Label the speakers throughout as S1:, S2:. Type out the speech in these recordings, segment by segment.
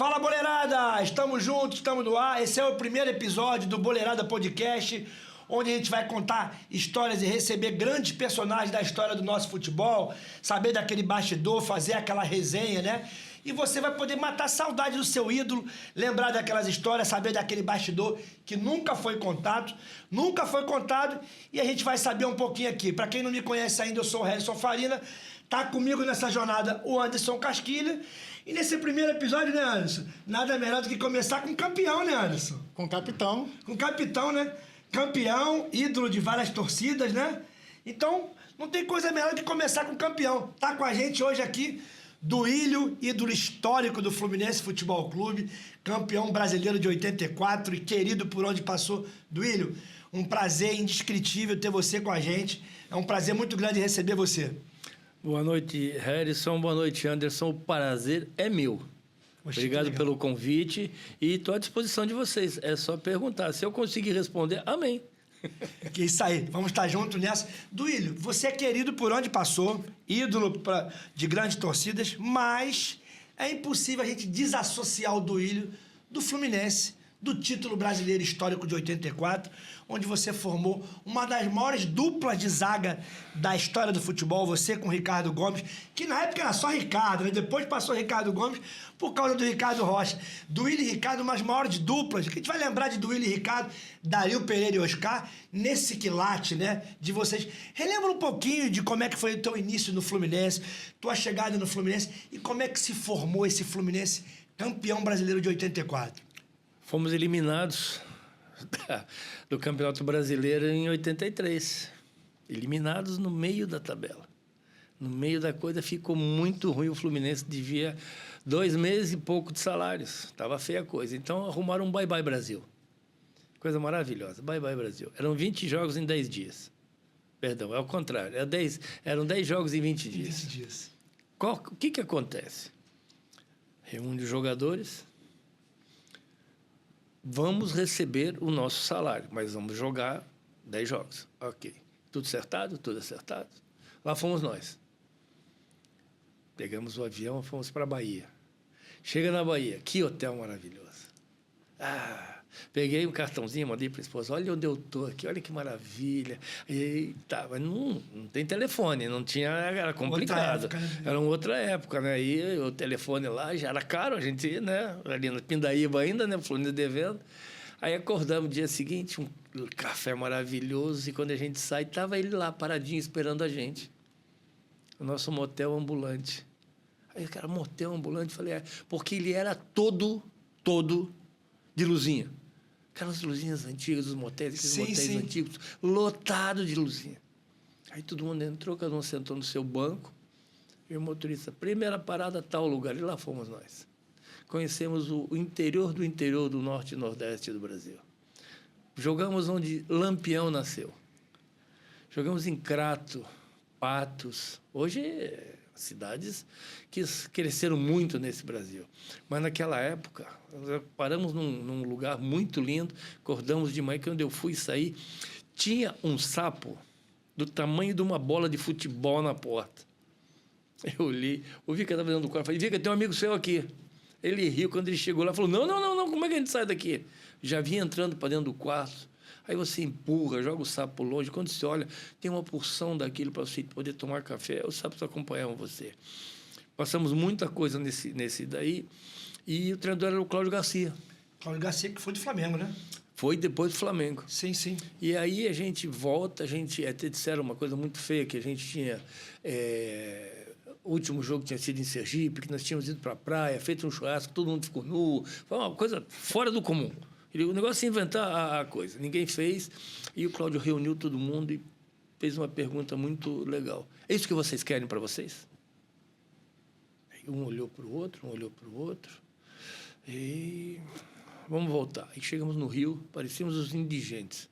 S1: Fala, boleirada! Estamos juntos, estamos no ar. Esse é o primeiro episódio do Boleirada Podcast, onde a gente vai contar histórias e receber grandes personagens da história do nosso futebol, saber daquele bastidor, fazer aquela resenha, né? E você vai poder matar a saudade do seu ídolo, lembrar daquelas histórias, saber daquele bastidor que nunca foi contado, e a gente vai saber um pouquinho aqui. Para quem não me conhece ainda, eu sou o Harrison Farina, tá comigo nessa jornada o Anderson Casquilha. E nesse primeiro episódio, né, Anderson? Nada melhor do que começar com um campeão, né, Anderson?
S2: Com capitão.
S1: Com capitão, né? Campeão, ídolo de várias torcidas, né? Então, não tem coisa melhor do que começar com campeão. Tá com a gente hoje aqui Duílio, ídolo histórico do Fluminense Futebol Clube, campeão brasileiro de 84 e querido por onde passou. Duílio, um prazer indescritível ter você com a gente. É um prazer muito grande receber você.
S3: Boa noite, Harrison. Boa noite, Anderson. O prazer é meu. Obrigado pelo convite e estou à disposição de vocês. É só perguntar. Se eu conseguir responder, amém.
S1: Que isso aí. Vamos estar juntos nessa. Duílio, você é querido por onde passou, ídolo de grandes torcidas, mas é impossível a gente desassociar o Duílio do Fluminense, do título brasileiro histórico de 84, onde você formou uma das maiores duplas de zaga da história do futebol, você com o Ricardo Gomes, que na época era só Ricardo, né? Depois passou Ricardo Gomes por causa do Ricardo Rocha. Duílio e Ricardo, umas maiores duplas, que a gente vai lembrar de Duílio e Ricardo, Dario Pereira e Oscar, nesse quilate, né, de vocês. Relembra um pouquinho de como é que foi o teu início no Fluminense, tua chegada no Fluminense, e como é que se formou esse Fluminense campeão brasileiro de 84.
S3: Fomos eliminados do Campeonato Brasileiro em 83. Eliminados no meio da tabela. No meio da coisa ficou muito ruim. O Fluminense devia 2 meses e pouco de salários. Estava feia a coisa. Então arrumaram um bye-bye Brasil. Coisa maravilhosa. Bye-bye Brasil. Eram 20 jogos em 10 dias. Perdão, é o contrário. Eram 10 jogos em 20 dias.
S1: 20 dias.
S3: O que acontece? Reúne os jogadores. Vamos receber o nosso salário, mas vamos jogar 10 jogos. Ok. Tudo acertado? Tudo acertado. Lá fomos nós. Pegamos o avião e fomos para a Bahia. Chega na Bahia. Que hotel maravilhoso. Peguei um cartãozinho, mandei para a esposa. Olha onde eu estou aqui, olha que maravilha. Eita, mas não tem telefone, não tinha, era complicado.
S1: Outra época, né?
S3: Era uma outra época, né? E o telefone lá já era caro, a gente ia, né? Ali na Pindaíba ainda, né? Fluminense devendo. Aí acordamos no dia seguinte, um café maravilhoso, e quando a gente sai, estava ele lá paradinho esperando a gente. O nosso motel ambulante. Aí, cara, motel ambulante, falei, porque ele era todo de luzinha. Aquelas luzinhas antigas dos motéis, aqueles motéis antigos, lotado de luzinha. Aí todo mundo entrou, cada um sentou no seu banco, e o motorista, primeira parada, tal lugar, e lá fomos nós. Conhecemos o interior do norte e nordeste do Brasil. Jogamos onde Lampião nasceu. Jogamos em Crato, Patos. Hoje, cidades que cresceram muito nesse Brasil. Mas naquela época, nós paramos num lugar muito lindo, acordamos de manhã, que onde eu fui sair, tinha um sapo do tamanho de uma bola de futebol na porta. Eu olhei, o Vica estava dentro do quarto, falei, Vica, tem um amigo seu aqui. Ele riu quando ele chegou lá, falou, não, como é que a gente sai daqui? Já vinha entrando para dentro do quarto. Aí você empurra, joga o sapo longe. Quando você olha, tem uma porção daquilo para você poder tomar café. Os sapos acompanhavam você. Passamos muita coisa nesse daí. E o treinador era o Cláudio Garcia.
S1: Cláudio Garcia, que foi do Flamengo, né?
S3: Foi depois do Flamengo.
S1: Sim.
S3: E aí a gente volta, até disseram uma coisa muito feia, que a gente tinha... O último jogo tinha sido em Sergipe, que nós tínhamos ido para a praia, feito um churrasco, todo mundo ficou nu. Foi uma coisa fora do comum. O negócio é inventar a coisa. Ninguém fez. E o Cláudio reuniu todo mundo e fez uma pergunta muito legal. É isso que vocês querem para vocês? Aí um olhou para o outro. E vamos voltar. Aí chegamos no Rio, parecíamos os indigentes.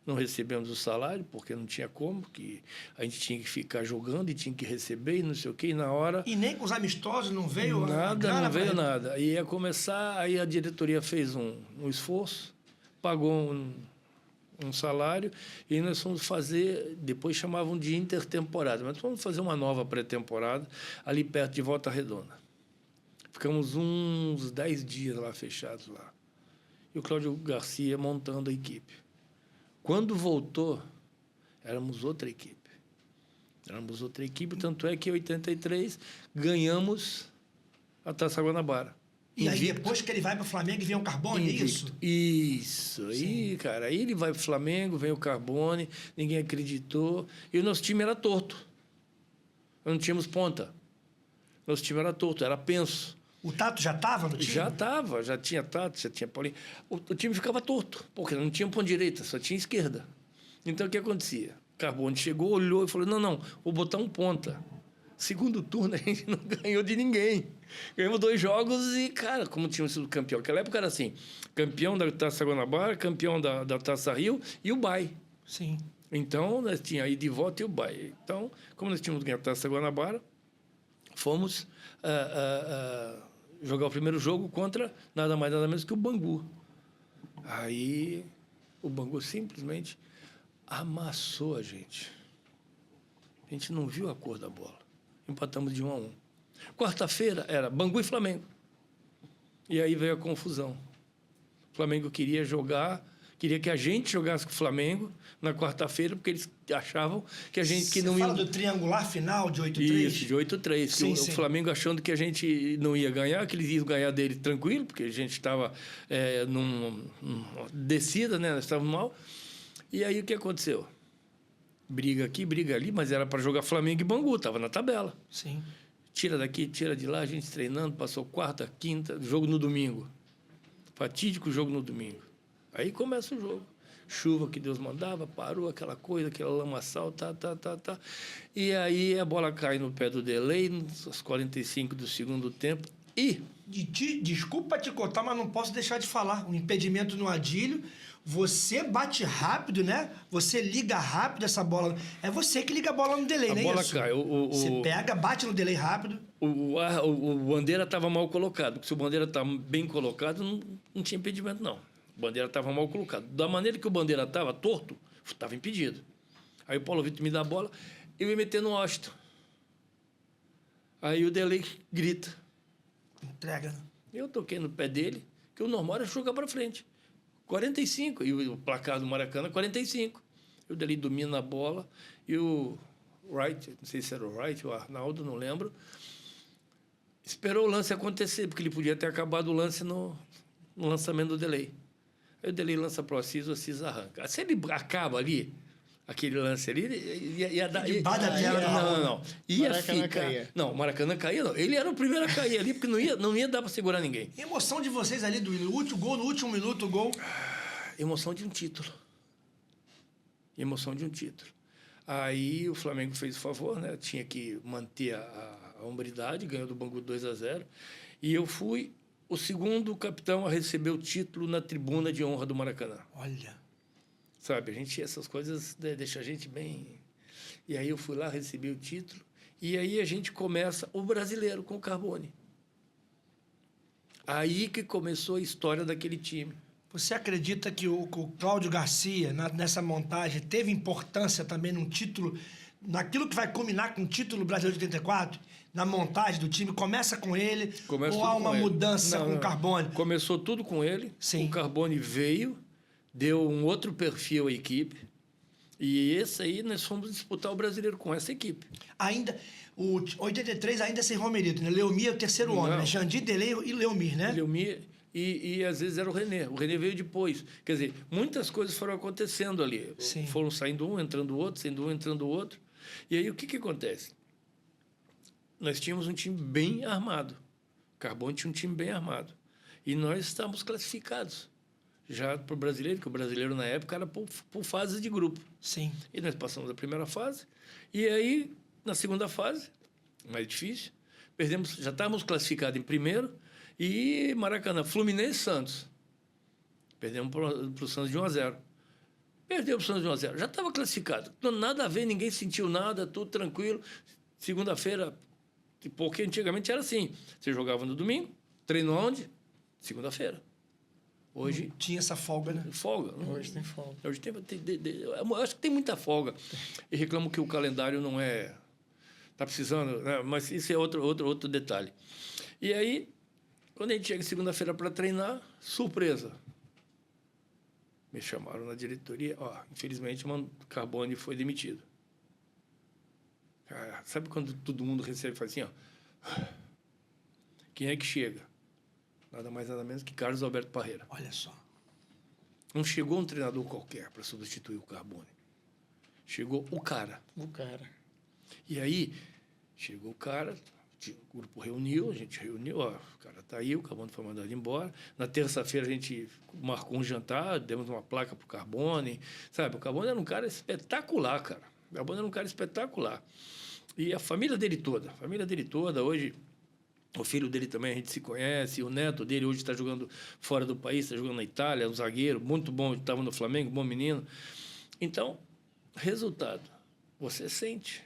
S3: Não recebemos o salário, porque não tinha como, que a gente tinha que ficar jogando e tinha que receber e não sei o quê, e na hora...
S1: E nem com os amistosos não veio
S3: nada, não veio nada. Aí ia começar, aí a diretoria fez um esforço, pagou um salário, e nós fomos fazer, depois chamavam de intertemporada, mas fomos fazer uma nova pré-temporada ali perto de Volta Redonda. Ficamos uns 10 dias lá fechados lá. E o Cláudio Garcia montando a equipe. Quando voltou, éramos outra equipe. Tanto é que em 83 ganhamos a Taça Guanabara.
S1: E aí, depois que ele vai para o Flamengo e vem o Carbone, é isso?
S3: Isso. Aí, cara, aí ele vai para o Flamengo, vem o Carbone, ninguém acreditou. E o nosso time era torto. Nós não tínhamos ponta. Nosso time era torto, era penso.
S1: O Tato já estava no time?
S3: Já estava, já tinha Tato, já tinha Paulinho. O time ficava torto, porque não tinha ponta direita, só tinha esquerda. Então, o que acontecia? Carbone chegou, olhou e falou, não, vou botar um ponta. Segundo turno, a gente não ganhou de ninguém. Ganhamos 2 jogos e, cara, como tínhamos sido campeão. Naquela época era assim, campeão da Taça Guanabara, campeão da Taça Rio e o BAI.
S1: Sim.
S3: Então, nós tínhamos aí de volta e o BAI. Então, como nós tínhamos ganhado a Taça Guanabara, fomos jogar o primeiro jogo contra nada mais nada menos que o Bangu. Aí, o Bangu simplesmente amassou a gente. A gente não viu a cor da bola. Empatamos de 1-1. Quarta-feira era Bangu e Flamengo. E aí veio a confusão. O Flamengo queria que a gente jogasse com o Flamengo na quarta-feira, porque eles achavam que a gente que não ia...
S1: Você fala do triangular final de 8-3?
S3: Isso, de 8-3. Sim. O Flamengo achando que a gente não ia ganhar, que eles iam ganhar dele tranquilo, porque a gente estava numa descida, né? Nós estávamos mal. E aí o que aconteceu? Briga aqui, briga ali, mas era para jogar Flamengo e Bangu, estava na tabela.
S1: Sim.
S3: Tira daqui, tira de lá, a gente treinando, passou quarta, quinta, jogo no domingo. Fatídico jogo no domingo. Aí começa o jogo. Chuva que Deus mandava, parou aquela coisa, aquela lamaçal, tá. E aí a bola cai no pé do Delay, aos 45 do segundo tempo, e...
S1: Desculpa te cortar, mas não posso deixar de falar. Um impedimento no Adílio, você bate rápido, né? Você liga rápido essa bola. É você que liga a bola no delay, né?
S3: A bola cai.
S1: Você pega, bate no delay rápido.
S3: O Bandeira estava mal colocado. Porque se o Bandeira estava bem colocado, não tinha impedimento, não. O Bandeira estava mal colocado. Da maneira que o Bandeira estava torto, estava impedido. Aí o Paulo Vitor me dá a bola, eu ia meter no Washington. Aí o delay grita.
S1: Entrega.
S3: Eu toquei no pé dele, que o normal era jogar para frente. 45. E o placar do Maracanã, 45. Eu dali domina a bola. E o Wright, não sei se era o Wright ou o Arnaldo, não lembro, esperou o lance acontecer, porque ele podia ter acabado o lance no lançamento do delay. Aí o delay lança para o Assis arranca. Se ele acaba ali, aquele lance ali, ia dar... Não. Ia ficar... Caía. Não, o Maracanã caía, não. Ele era o primeiro a cair ali, porque não ia dar para segurar ninguém.
S1: E a emoção de vocês ali, do último gol, no último minuto, o gol?
S3: Emoção de um título. Aí o Flamengo fez o favor, né? Tinha que manter a hombridade, ganhou do Bangu 2-0. E eu fui o segundo capitão a receber o título na tribuna de honra do Maracanã.
S1: Olha...
S3: Sabe, essas coisas deixam a gente bem... E aí eu fui lá, recebi o título, e aí a gente começa o brasileiro com o Carbone. Aí que começou a história daquele time.
S1: Você acredita que o Cláudio Garcia, nessa montagem, teve importância também num título, naquilo que vai culminar com o título brasileiro de 84? Na montagem do time, começa com ele, ou há uma mudança com o Carbone?
S3: Começou tudo com ele.
S1: Sim.
S3: O Carbone veio, deu um outro perfil à equipe, e esse aí nós fomos disputar o brasileiro com essa equipe.
S1: Ainda, o 83 ainda sem Romerito, né? Leomir é o terceiro homem, né? Jandir, Delay e Leomir, né?
S3: Leomir, e às vezes era o René. O René veio depois. Quer dizer, muitas coisas foram acontecendo ali.
S1: Sim.
S3: Foram saindo um, entrando outro, saindo um, entrando outro. E aí o que acontece? Nós tínhamos um time bem armado. Carbone tinha um time bem armado. E nós estávamos classificados já para o brasileiro, que o brasileiro na época era por fases de grupo.
S1: Sim.
S3: E nós passamos a primeira fase. E aí, na segunda fase, mais difícil, perdemos, já estávamos classificados em primeiro, e Maracanã, Fluminense e Santos. Perdemos para o Santos de 1-0. Perdeu para o Santos de 1-0. Já estava classificado. Nada a ver, ninguém sentiu nada, tudo tranquilo. Segunda-feira, porque antigamente era assim. Você jogava no domingo, treino onde? Segunda-feira. Hoje...
S1: Tinha essa folga, né?
S3: Folga.
S2: Hoje tem folga.
S3: Hoje eu acho que tem muita folga. E reclamo que o calendário não é... Está precisando, né? Mas isso é outro detalhe. E aí, Quando a gente chega segunda-feira para treinar, surpresa. Me chamaram na diretoria. Ó, infelizmente, o Carbone foi demitido. Cara, sabe quando todo mundo recebe e faz assim, ó? Quem é que chega? Nada mais, nada menos que Carlos Alberto Parreira.
S1: Olha só.
S3: Não chegou um treinador qualquer para substituir o Carbone. Chegou o cara.
S2: O cara.
S3: E aí, chegou o cara, o grupo reuniu, a gente reuniu, ó, o cara tá aí, o Carbone foi mandado embora. Na terça-feira a gente marcou um jantar, demos uma placa pro Carbone, sabe? O Carbone era um cara espetacular, cara. O Carbone era um cara espetacular. E a família dele toda, hoje, o filho dele também a gente se conhece, o neto dele hoje está jogando fora do país, está jogando na Itália, um zagueiro muito bom, estava no Flamengo, bom menino. Então, resultado, você sente,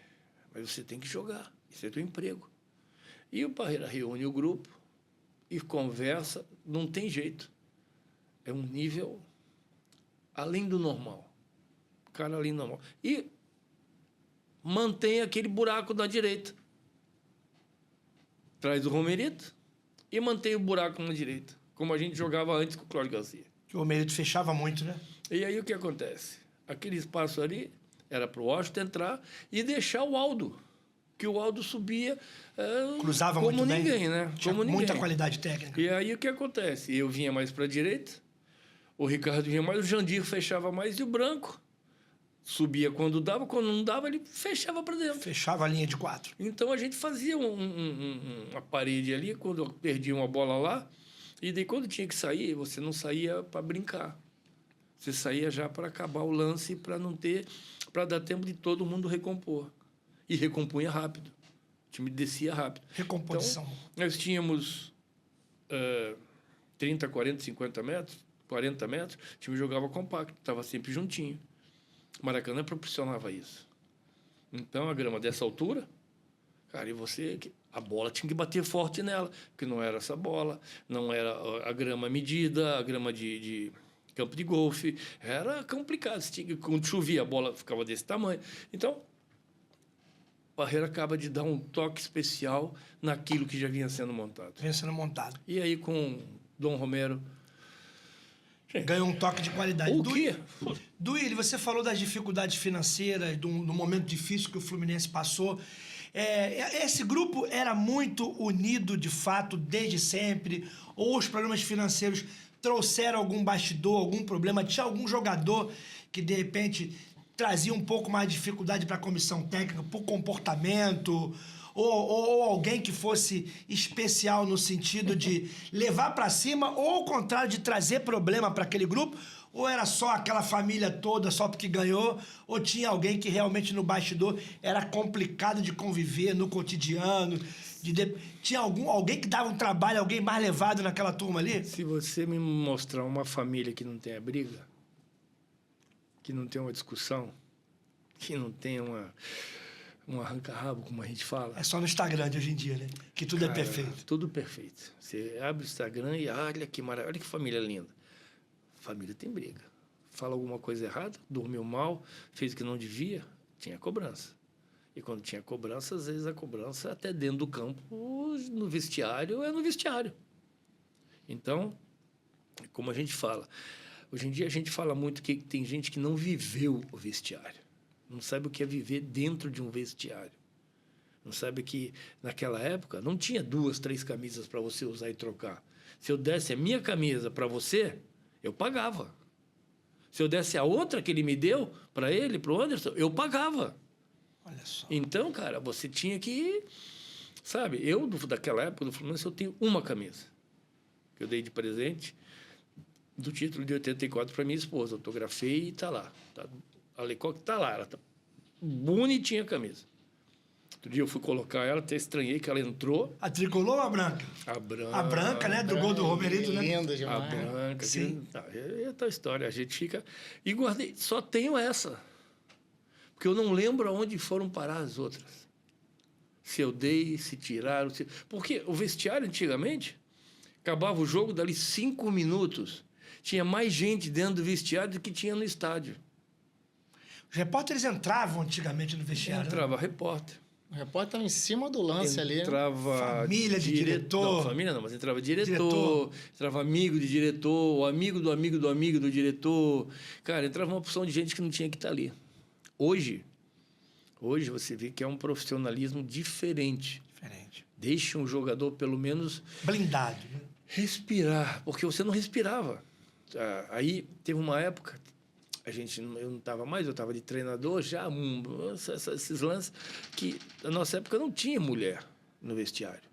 S3: mas você tem que jogar, isso é teu emprego. E o Parreira reúne o grupo e conversa, não tem jeito. É um nível além do normal. Cara além do normal. E mantém aquele buraco da direita. Traz o Romerito e mantém o buraco na direita, como a gente jogava antes com o Cláudio Garcia.
S1: Que o Romerito fechava muito, né?
S3: E aí o que acontece? Aquele espaço ali era para o Washington entrar e deixar o Aldo, que o Aldo subia
S1: Cruzava
S3: como
S1: muito bem.
S3: ninguém, né?
S1: Tinha
S3: Como
S1: muita
S3: ninguém.
S1: qualidade técnica.
S3: E aí o que acontece? Eu vinha mais para a direita, o Ricardo vinha mais, o Jandir fechava mais e o Branco subia quando dava, quando não dava ele fechava para dentro.
S1: Fechava a linha de 4.
S3: Então a gente fazia uma parede ali, quando eu perdia uma bola lá, e daí quando tinha que sair, você não saía para brincar. Você saía já para acabar o lance, para dar tempo de todo mundo recompor. E recompunha rápido. O time descia rápido.
S1: Recomposição.
S3: Então, nós tínhamos 30, 40, 50 metros, 40 metros, o time jogava compacto, estava sempre juntinho. O Maracanã proporcionava isso. Então, a grama dessa altura, cara, e você... A bola tinha que bater forte nela, porque não era essa bola, não era a grama medida, a grama de campo de golfe. Era complicado. Quando chovia, a bola ficava desse tamanho. Então, Parreira acaba de dar um toque especial naquilo que já vinha sendo montado.
S1: Vinha sendo montado.
S3: E aí, com Dom Romero...
S1: Ganhou um toque de qualidade.
S3: O quê?
S1: Duílio, você falou das dificuldades financeiras, do momento difícil que o Fluminense passou. Esse grupo era muito unido, de fato, desde sempre? Ou os problemas financeiros trouxeram algum bastidor, algum problema? Tinha algum jogador que, de repente, trazia um pouco mais de dificuldade para a comissão técnica, por comportamento? Ou alguém que fosse especial no sentido de levar para cima, ou ao contrário, de trazer problema para aquele grupo? Ou era só aquela família toda, só porque ganhou? Ou tinha alguém que realmente no bastidor era complicado de conviver no cotidiano? Tinha alguém que dava um trabalho, alguém mais levado naquela turma ali?
S3: Se você me mostrar uma família que não tenha briga, que não tenha uma discussão, que não tenha um arranca-rabo, como a gente fala.
S1: É só no Instagram de hoje em dia, né? Que tudo é perfeito.
S3: Tudo perfeito. Você abre o Instagram e olha que maravilha, olha que família linda. Família tem briga. Fala alguma coisa errada, dormiu mal, fez o que não devia, tinha cobrança. E quando tinha cobrança, às vezes a cobrança até dentro do campo, no vestiário, é no vestiário. Então, como a gente fala, hoje em dia a gente fala muito que tem gente que não viveu o vestiário. Não sabe o que é viver dentro de um vestiário. Não sabe que, naquela época, não tinha 2, 3 camisas para você usar e trocar. Se eu desse a minha camisa para você, eu pagava. Se eu desse a outra que ele me deu, para ele, para o Anderson, eu pagava.
S1: Olha só.
S3: Então, cara, você tinha que... Sabe, eu, daquela época do Fluminense, eu tenho uma camisa que eu dei de presente do título de 84 para minha esposa. Autografei e está lá. A Lecoque está lá, ela está bonitinha a camisa. Outro dia eu fui colocar ela, até estranhei que ela entrou.
S1: A tricolor ou a branca?
S3: A branca.
S1: A branca, né? Do gol do Romerito, né?
S2: Linda
S3: A
S2: demais.
S3: branca.
S1: Sim.
S3: É tal história. A gente fica... E guardei, só tenho essa. Porque eu não lembro aonde foram parar as outras. Se eu dei, se tiraram... Porque o vestiário, antigamente, acabava o jogo, dali 5 minutos, tinha mais gente dentro do vestiário do que tinha no estádio.
S1: Os repórteres entravam antigamente no vestiário.
S3: Entrava repórter,
S2: O repórter estava em cima do lance ali.
S3: Entrava
S1: família de diretor.
S3: Não, família não, mas entrava diretor, entrava amigo de diretor, o amigo do amigo do amigo do diretor. Cara, entrava uma opção de gente que não tinha que estar ali. Hoje você vê que é um profissionalismo diferente. Deixa um jogador, pelo menos...
S1: blindado, né?
S3: Respirar, porque você não respirava. Aí teve uma época, eu não estava mais, eu estava de treinador já, esses lances, que na nossa época não tinha mulher no vestiário.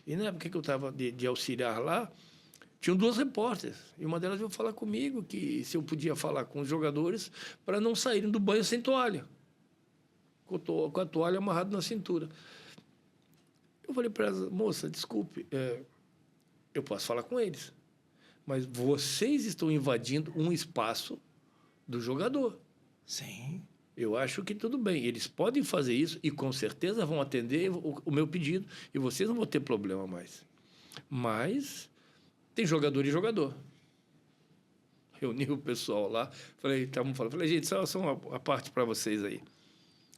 S3: E na época que eu estava de auxiliar lá, tinham 2 repórteres, e uma delas veio falar comigo que se eu podia falar com os jogadores para não saírem do banho sem toalha, com a toalha amarrada na cintura. Eu falei para ela, moça, desculpe, eu posso falar com eles, mas vocês estão invadindo um espaço do jogador.
S1: Sim.
S3: Eu acho que tudo bem. Eles podem fazer isso e com certeza vão atender o meu pedido e vocês não vão ter problema mais. Mas tem jogador e jogador. Reuni o pessoal lá, falei, gente, só uma parte para vocês aí.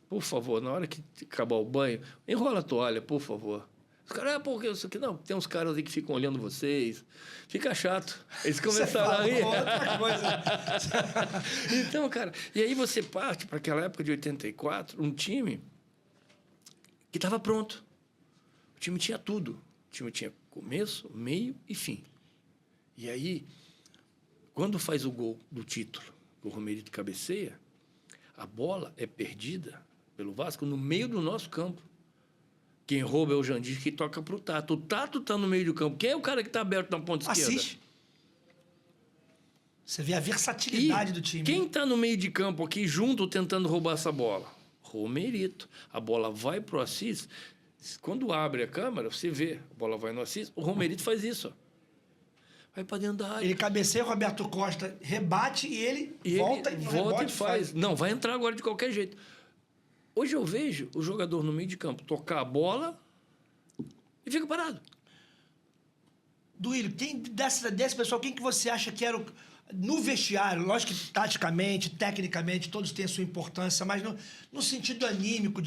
S3: Por favor, na hora que acabar o banho, enrola a toalha, por favor. Os caras, porque isso aqui não, tem uns caras aí que ficam olhando vocês. Fica chato. Eles começaram a rir.
S1: Outra coisa.
S3: Então, cara, e aí você parte para aquela época de 84, um time que estava pronto. O time tinha tudo. O time tinha começo, meio e fim. E aí, quando faz o gol do título, o Romerito cabeceia, a bola é perdida pelo Vasco no meio do nosso campo. Quem rouba é o Jandir, que toca para o Tato. O Tato está no meio do campo. Quem é o cara que está aberto na ponta esquerda?
S1: Assiste. Você vê a versatilidade do time.
S3: Quem está no meio de campo aqui, junto, tentando roubar essa bola? Romerito. A bola vai para o Assis. Quando abre a câmera, você vê. A bola vai no Assis. O Romerito faz isso. Ó. Vai para dentro da área.
S1: Ele cabeceia, o Roberto Costa rebate e ele volta
S3: e faz. Não, vai entrar agora de qualquer jeito. Hoje eu vejo o jogador no meio de campo tocar a bola e fica parado.
S1: Duílio, desse pessoal, quem que você acha que era no vestiário? Lógico que taticamente, tecnicamente, todos têm a sua importância, mas no sentido anímico,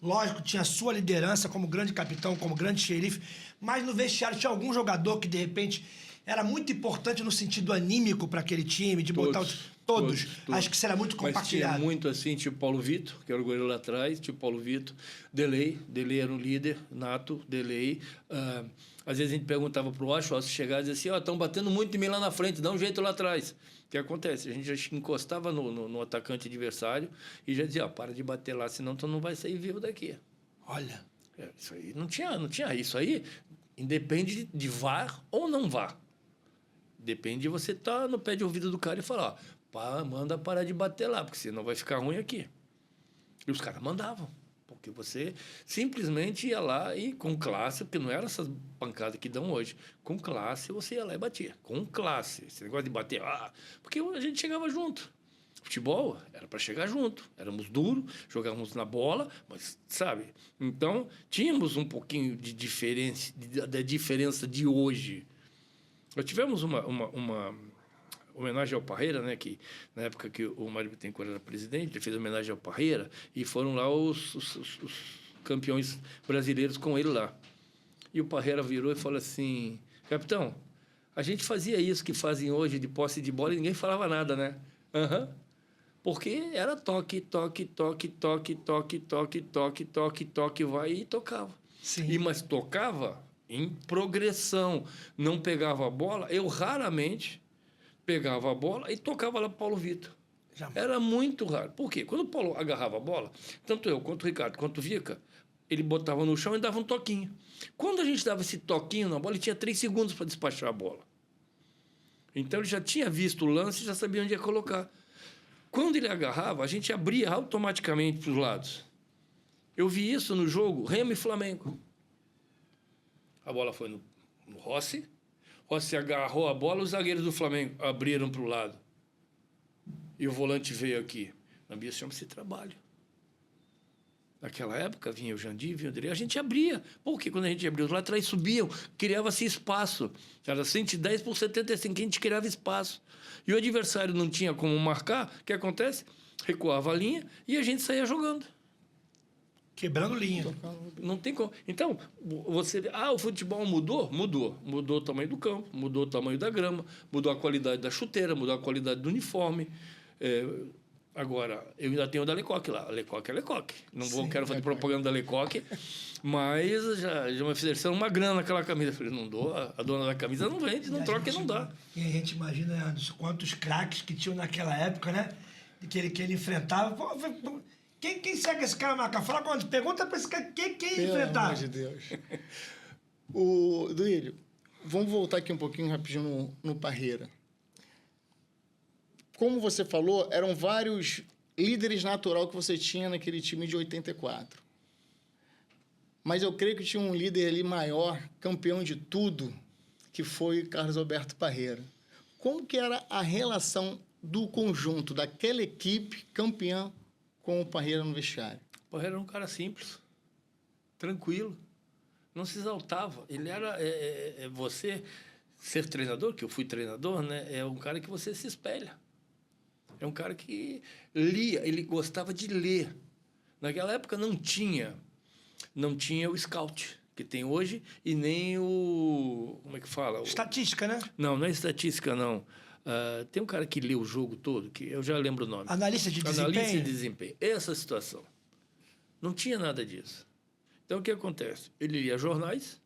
S1: lógico, tinha a sua liderança como grande capitão, como grande xerife, mas no vestiário tinha algum jogador que, de repente, era muito importante no sentido anímico para aquele time, de botar todos. Acho que isso era muito compartilhado.
S3: Mas tinha muito assim, tipo Paulo Vitor, que era o goleiro lá atrás, tipo Paulo Vitor, Delei era um líder nato, Delei. Às vezes a gente perguntava para o Ocho, chegava e dizia assim, estão batendo muito em mim lá na frente, dá um jeito lá atrás. O que acontece? A gente já encostava no atacante adversário e já dizia, para de bater lá, senão tu não vai sair vivo daqui.
S1: Olha.
S3: Isso aí não tinha. Isso aí independe de VAR ou não VAR. Depende de você estar no pé de ouvido do cara e falar, manda parar de bater lá, porque senão vai ficar ruim aqui. E os caras mandavam, porque você simplesmente ia lá e com classe, porque não era essas pancadas que dão hoje, com classe você ia lá e batia, com classe. Esse negócio de bater, porque a gente chegava junto. Futebol era para chegar junto, éramos duros, jogávamos na bola, mas, sabe? Então, tínhamos um pouquinho de diferença, da diferença de hoje. Nós tivemos uma homenagem ao Parreira, né? Que, na época que o Mário Bittencourt era presidente, ele fez homenagem ao Parreira e foram lá os campeões brasileiros com ele lá. E o Parreira virou e falou assim, capitão, a gente fazia isso que fazem hoje de posse de bola e ninguém falava nada, né? Porque era toque, vai e tocava.
S1: Sim.
S3: Mas tocava em progressão, não pegava a bola. Eu raramente pegava a bola e tocava lá para o Paulo Vitor. Era muito raro. Por quê? Quando o Paulo agarrava a bola, tanto eu, quanto o Ricardo, quanto o Vica, ele botava no chão e dava um toquinho. Quando a gente dava esse toquinho na bola, ele tinha 3 segundos para despachar a bola. Então, ele já tinha visto o lance e já sabia onde ia colocar. Quando ele agarrava, a gente abria automaticamente para os lados. Eu vi isso no jogo Remo e Flamengo. A bola foi no Rossi. Rossi agarrou a bola, os zagueiros do Flamengo abriram para o lado. E o volante veio aqui. Na Bia chama-se trabalho. Naquela época, vinha o Jandir, vinha o Delei, a gente abria. Porque quando a gente abria, os laterais subiam, criava-se espaço. Era 110 por 75, a gente criava espaço. E o adversário não tinha como marcar, o que acontece? Recuava a linha e a gente saía jogando.
S1: Quebrando linha.
S3: Não tem como. Então, você... o futebol mudou? Mudou. Mudou o tamanho do campo, mudou o tamanho da grama, mudou a qualidade da chuteira, mudou a qualidade do uniforme. Agora, eu ainda tenho o da Lecoque lá. A Lecoque é Lecoque. Quero fazer propaganda da Lecoque, mas já me ofereceram uma grana naquela camisa. Eu falei, não dou. A dona da camisa não vende, não troca e não dá.
S1: E a gente imagina, né, Anderson, quantos craques que tinham naquela época, né? Que ele enfrentava. Pô, quem segue esse cara, Marca? Fala quando. Pergunta pra esse cara quem enfrentava.
S2: Pelo amor de Deus. Duílio, vamos voltar aqui um pouquinho rapidinho no Parreira. Como você falou, eram vários líderes natural que você tinha naquele time de 84. Mas eu creio que tinha um líder ali maior, campeão de tudo, que foi Carlos Alberto Parreira. Como que era a relação do conjunto, daquela equipe campeã com o Parreira no vestiário?
S3: O Parreira era um cara simples, tranquilo, não se exaltava. Ele era... você ser treinador, que eu fui treinador, né? É um cara que você se espelha. É um cara que lia, ele gostava de ler. Naquela época não tinha o scout que tem hoje e nem o... Como é que fala?
S1: Estatística, né?
S3: Não é estatística, não. Tem um cara que lê o jogo todo, que eu já lembro o nome.
S1: Analista de desempenho?
S3: Analista de desempenho. Essa situação. Não tinha nada disso. Então, o que acontece? Ele lia jornais,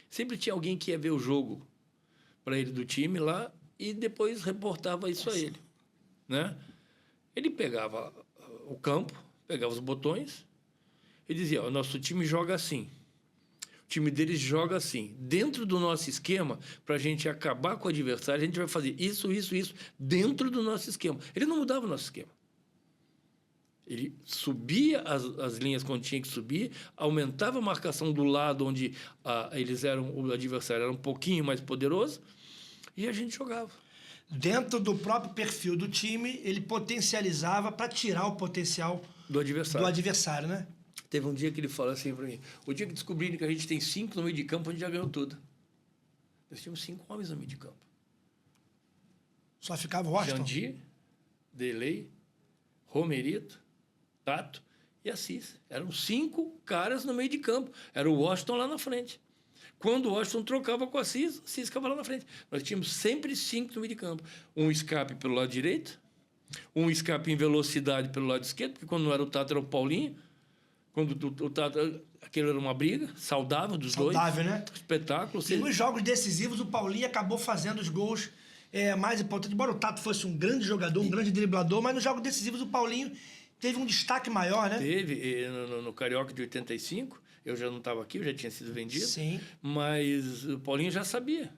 S3: sempre tinha alguém que ia ver o jogo para ele do time lá e depois reportava isso a ele. Né? Ele pegava o campo, pegava os botões e dizia, o nosso time joga assim. O time deles joga assim. Dentro do nosso esquema, para a gente acabar com o adversário, a gente vai fazer isso, dentro do nosso esquema. Ele não mudava o nosso esquema. Ele subia as linhas quando tinha que subir, aumentava a marcação do lado onde o adversário era um pouquinho mais poderoso e a gente jogava.
S1: Dentro do próprio perfil do time, ele potencializava para tirar o potencial
S3: do
S1: adversário, né?
S3: Teve um dia que ele falou assim para mim, o dia que descobriram que a gente tem 5 no meio de campo, a gente já ganhou tudo. Nós tínhamos 5 homens no meio de campo.
S1: Só ficava o Washington?
S3: Jandir, Delei, Romerito, Tato e Assis. Eram 5 caras no meio de campo. Era o Washington lá na frente. Quando o Washington trocava com o Assis ficava lá na frente. Nós tínhamos sempre 5 no meio de campo. Um escape pelo lado direito, um escape em velocidade pelo lado esquerdo, porque quando não era o Tato, era o Paulinho. Quando o Tato... Aquilo era uma briga saudável dos dois.
S1: Saudável, né?
S3: Espetáculo.
S1: E nos jogos decisivos, o Paulinho acabou fazendo os gols mais importantes. Embora o Tato fosse um grande jogador, um grande driblador, mas nos jogos decisivos o Paulinho teve um destaque maior, né?
S3: Teve. No Carioca de 85... Eu já não estava aqui, eu já tinha sido vendido.
S1: Sim.
S3: Mas o Paulinho já sabia.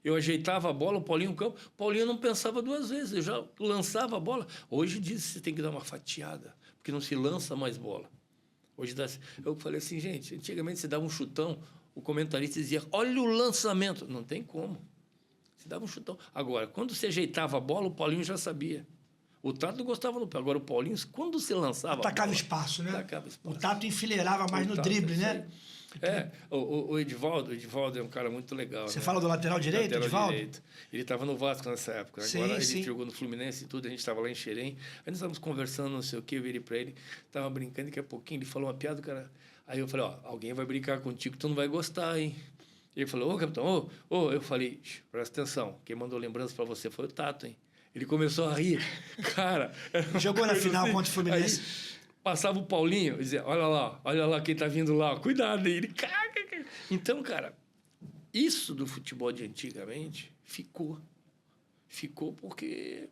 S3: Eu ajeitava a bola, o Paulinho no campo. O Paulinho não pensava 2 vezes, eu já lançava a bola. Hoje diz que você tem que dar uma fatiada, porque não se lança mais bola. Hoje eu falei assim, gente, antigamente você dava um chutão, o comentarista dizia, olha o lançamento. Não tem como. Você dava um chutão. Agora, quando você ajeitava a bola, o Paulinho já sabia. O Tato não gostava no pé. Agora, o Paulinho, quando se lançava...
S1: Atacava espaço, né?
S3: Atacava espaço.
S1: O Tato enfileirava mais no drible, né?
S3: O Edivaldo é um cara muito legal.
S1: Você
S3: né?
S1: fala do lateral direito, Edivaldo?
S3: Direito. Ele estava no Vasco nessa época.
S1: Sim,
S3: agora
S1: sim.
S3: ele jogou no Fluminense e tudo, a gente estava lá em Xerém. Aí nós estávamos conversando, não sei o quê, eu virei para ele, estava brincando, daqui a pouquinho ele falou uma piada, cara. Aí eu falei, alguém vai brincar contigo, tu não vai gostar, hein? Ele falou, capitão, eu falei, presta atenção, quem mandou lembrança para você foi o Tato, hein? Ele começou a rir. Cara...
S1: Jogou na final
S3: assim,
S1: contra o Fluminense.
S3: Aí, passava o Paulinho, dizia, olha lá quem tá vindo lá, cuidado. E ele... Então, cara, isso do futebol de antigamente ficou. Ficou porque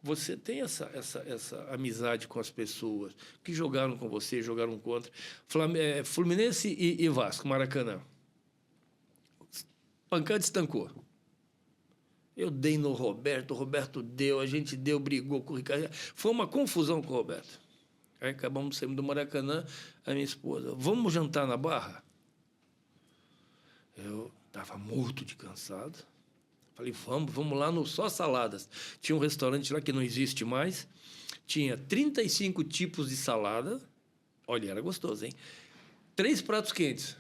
S3: você tem essa amizade com as pessoas que jogaram com você, jogaram contra. Fluminense e Vasco, Maracanã. Pancada estancou. Eu dei no Roberto, o Roberto deu, a gente deu, brigou com o Ricardo. Foi uma confusão com o Roberto. Aí acabamos saindo do Maracanã, a minha esposa, vamos jantar na Barra? Eu estava morto de cansado. Falei, vamos lá no Só Saladas. Tinha um restaurante lá que não existe mais. Tinha 35 tipos de salada. Olha, era gostoso, hein? 3 pratos quentes.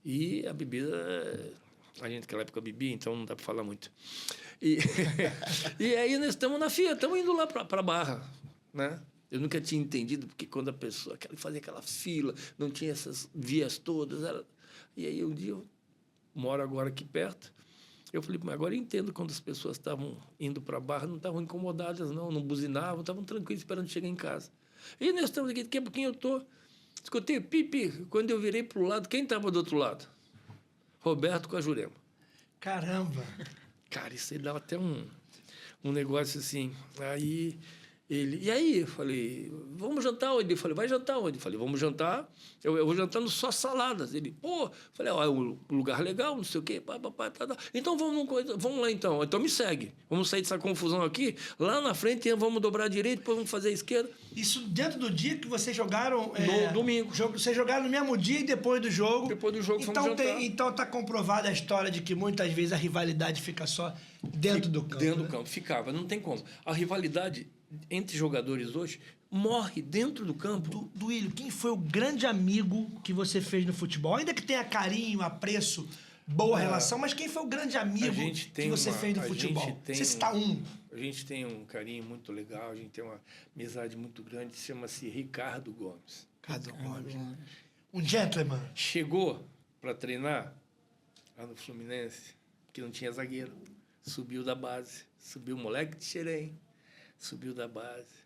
S3: E a bebida... A gente naquela época bebia, então não dá para falar muito. E aí nós estamos na FIA, estamos indo lá para a Barra, né? Eu nunca tinha entendido porque quando a pessoa fazia aquela fila, não tinha essas vias todas. E aí um dia, eu moro agora aqui perto, eu falei, mas agora eu entendo quando as pessoas estavam indo para a Barra, não estavam incomodadas, não buzinavam, estavam tranquilos esperando chegar em casa. E nós estamos aqui, daqui a pouquinho eu estou... Escutei, pipi, quando eu virei para o lado, quem estava do outro lado? Roberto com a Jurema.
S1: Caramba!
S3: Cara, isso aí dava até um negócio assim. Aí ele... E aí? Eu falei, vamos jantar onde? Eu falei, vai jantar onde? Eu falei, vamos jantar... Eu vou jantar no Só Saladas. Ele, pô... Falei, ó, é um lugar legal, não sei o quê. Tá. Então vamos lá então. Então me segue. Vamos sair dessa confusão aqui. Lá na frente vamos dobrar a direita, depois vamos fazer a esquerda.
S1: Isso dentro do dia que vocês jogaram...
S3: No domingo.
S1: Vocês jogaram no mesmo dia e depois do jogo.
S3: Depois do jogo
S1: então,
S3: fomos jantar.
S1: Então tá comprovada a história de que muitas vezes a rivalidade fica só dentro do campo.
S3: Dentro
S1: né?
S3: do campo. Ficava. Não tem como. A rivalidade entre jogadores hoje morre dentro do campo.
S1: Duílio, quem foi o grande amigo que você fez no futebol? Ainda que tenha carinho, apreço, boa relação, mas quem foi o grande amigo que você fez no futebol? Você cita um.
S3: A gente tem um carinho muito legal, a gente tem uma amizade muito grande, chama-se Ricardo Gomes.
S1: Ricardo Gomes. Um gentleman.
S3: Chegou para treinar lá no Fluminense, que não tinha zagueiro. Subiu da base. Subiu o moleque de Xerém. Subiu da base.